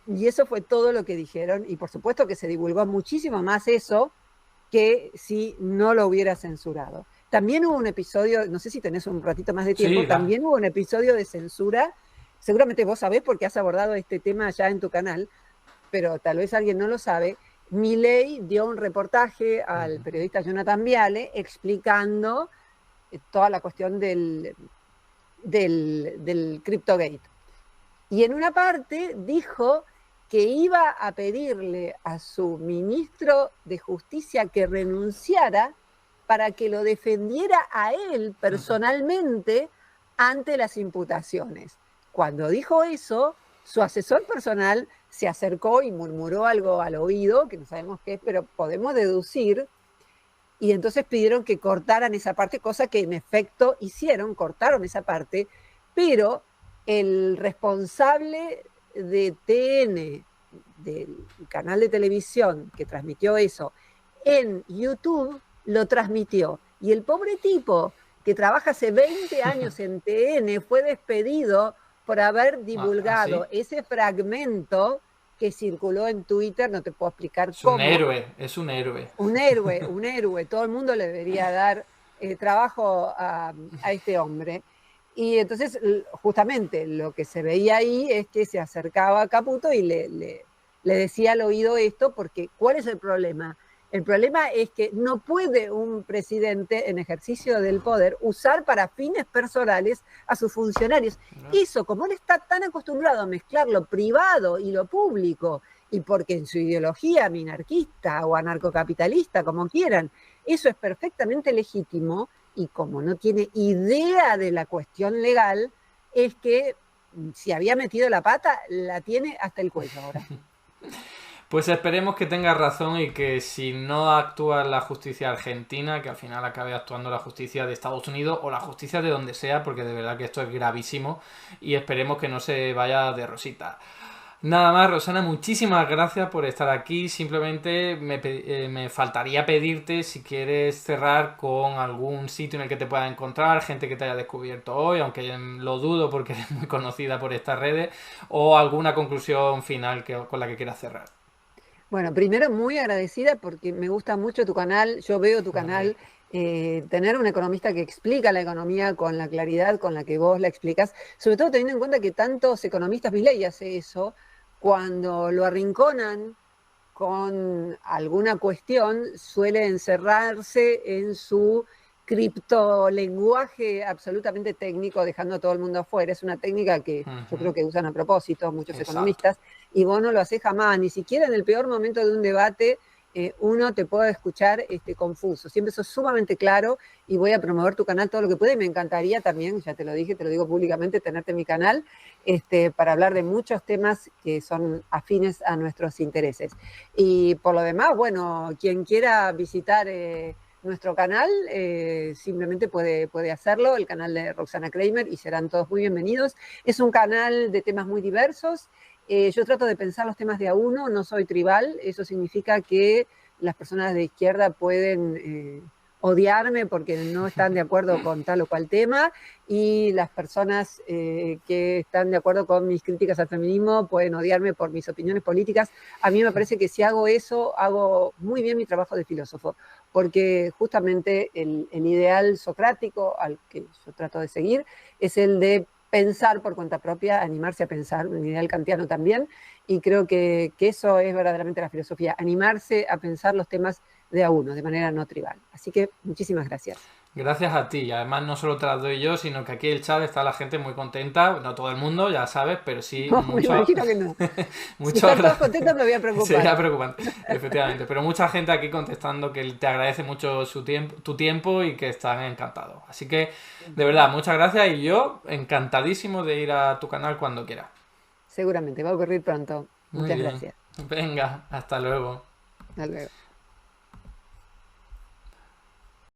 y eso fue todo lo que dijeron. Y por supuesto que se divulgó muchísimo más eso que si no lo hubiera censurado. También hubo un episodio, no sé si tenés un ratito más de tiempo, sí, también hubo un episodio de censura, seguramente vos sabés porque has abordado este tema ya en tu canal, pero tal vez alguien no lo sabe. Milei dio un reportaje al periodista Jonathan Viale explicando toda la cuestión del CryptoGate. Y en una parte dijo que iba a pedirle a su ministro de Justicia que renunciara para que lo defendiera a él personalmente ante las imputaciones. Cuando dijo eso, su asesor personal se acercó y murmuró algo al oído, que no sabemos qué es, pero podemos deducir, y entonces pidieron que cortaran esa parte, cosa que en efecto hicieron, cortaron esa parte, pero el responsable de TN, del canal de televisión que transmitió eso, en YouTube lo transmitió. Y el pobre tipo que trabaja hace 20 años en TN fue despedido por haber divulgado ese fragmento que circuló en Twitter, no te puedo explicar Es un cómo. héroe, es un héroe. Un héroe, un héroe. Todo el mundo le debería dar trabajo a este hombre. Y entonces, justamente, lo que se veía ahí es que se acercaba a Caputo y le decía al oído esto, porque ¿cuál es el problema? El problema es que no puede un presidente en ejercicio del poder usar para fines personales a sus funcionarios. Eso, como él está tan acostumbrado a mezclar lo privado y lo público, y porque en su ideología minarquista o anarcocapitalista, como quieran, eso es perfectamente legítimo, y como no tiene idea de la cuestión legal, es que si había metido la pata, la tiene hasta el cuello ahora. Pues esperemos que tenga razón y que si no actúa la justicia argentina, que al final acabe actuando la justicia de Estados Unidos o la justicia de donde sea, porque de verdad que esto es gravísimo y esperemos que no se vaya de rosita. Nada más, Rosana, muchísimas gracias por estar aquí. Simplemente me faltaría pedirte si quieres cerrar con algún sitio en el que te pueda encontrar, gente que te haya descubierto hoy, aunque lo dudo porque eres muy conocida por estas redes, o alguna conclusión final con la que quieras cerrar. Bueno, primero muy agradecida porque me gusta mucho tu canal, yo veo tu canal, tener un economista que explica la economía con la claridad con la que vos la explicas, sobre todo teniendo en cuenta que tantos economistas, Milei hace eso, cuando lo arrinconan con alguna cuestión, suele encerrarse en su criptolenguaje absolutamente técnico, dejando a todo el mundo afuera. Es una técnica que yo creo que usan a propósito muchos economistas, y vos no lo hacés jamás, ni siquiera en el peor momento de un debate uno te puede escuchar confuso. Siempre sos sumamente claro, y voy a promover tu canal todo lo que pueda, y me encantaría también, ya te lo dije, te lo digo públicamente, tenerte en mi canal para hablar de muchos temas que son afines a nuestros intereses. Y por lo demás, bueno, quien quiera visitar nuestro canal simplemente puede hacerlo, el canal de Roxana Kramer, y serán todos muy bienvenidos. Es un canal de temas muy diversos. Yo trato de pensar los temas de a uno, no soy tribal. Eso significa que las personas de izquierda pueden odiarme porque no están de acuerdo con tal o cual tema, y las personas que están de acuerdo con mis críticas al feminismo pueden odiarme por mis opiniones políticas. A mí me parece que si hago eso, hago muy bien mi trabajo de filósofo, porque justamente el ideal socrático al que yo trato de seguir es el de pensar por cuenta propia, animarse a pensar, un ideal kantiano también, y creo que eso es verdaderamente la filosofía, animarse a pensar los temas de a uno, de manera no tribal. Así que muchísimas gracias. Gracias a ti, y además no solo te las doy yo, sino que aquí el chat está la gente muy contenta, no todo el mundo, ya sabes, pero sí No, mucho. me imagino que no. Si están todos contentos me voy a preocupar. Sería preocupante, efectivamente, pero mucha gente aquí contestando que te agradece mucho tu tiempo y que están encantados. Así que, de verdad, muchas gracias, y yo encantadísimo de ir a tu canal cuando quieras. Seguramente, va a ocurrir pronto. Muy Muchas bien. gracias. Venga, hasta luego. Hasta luego.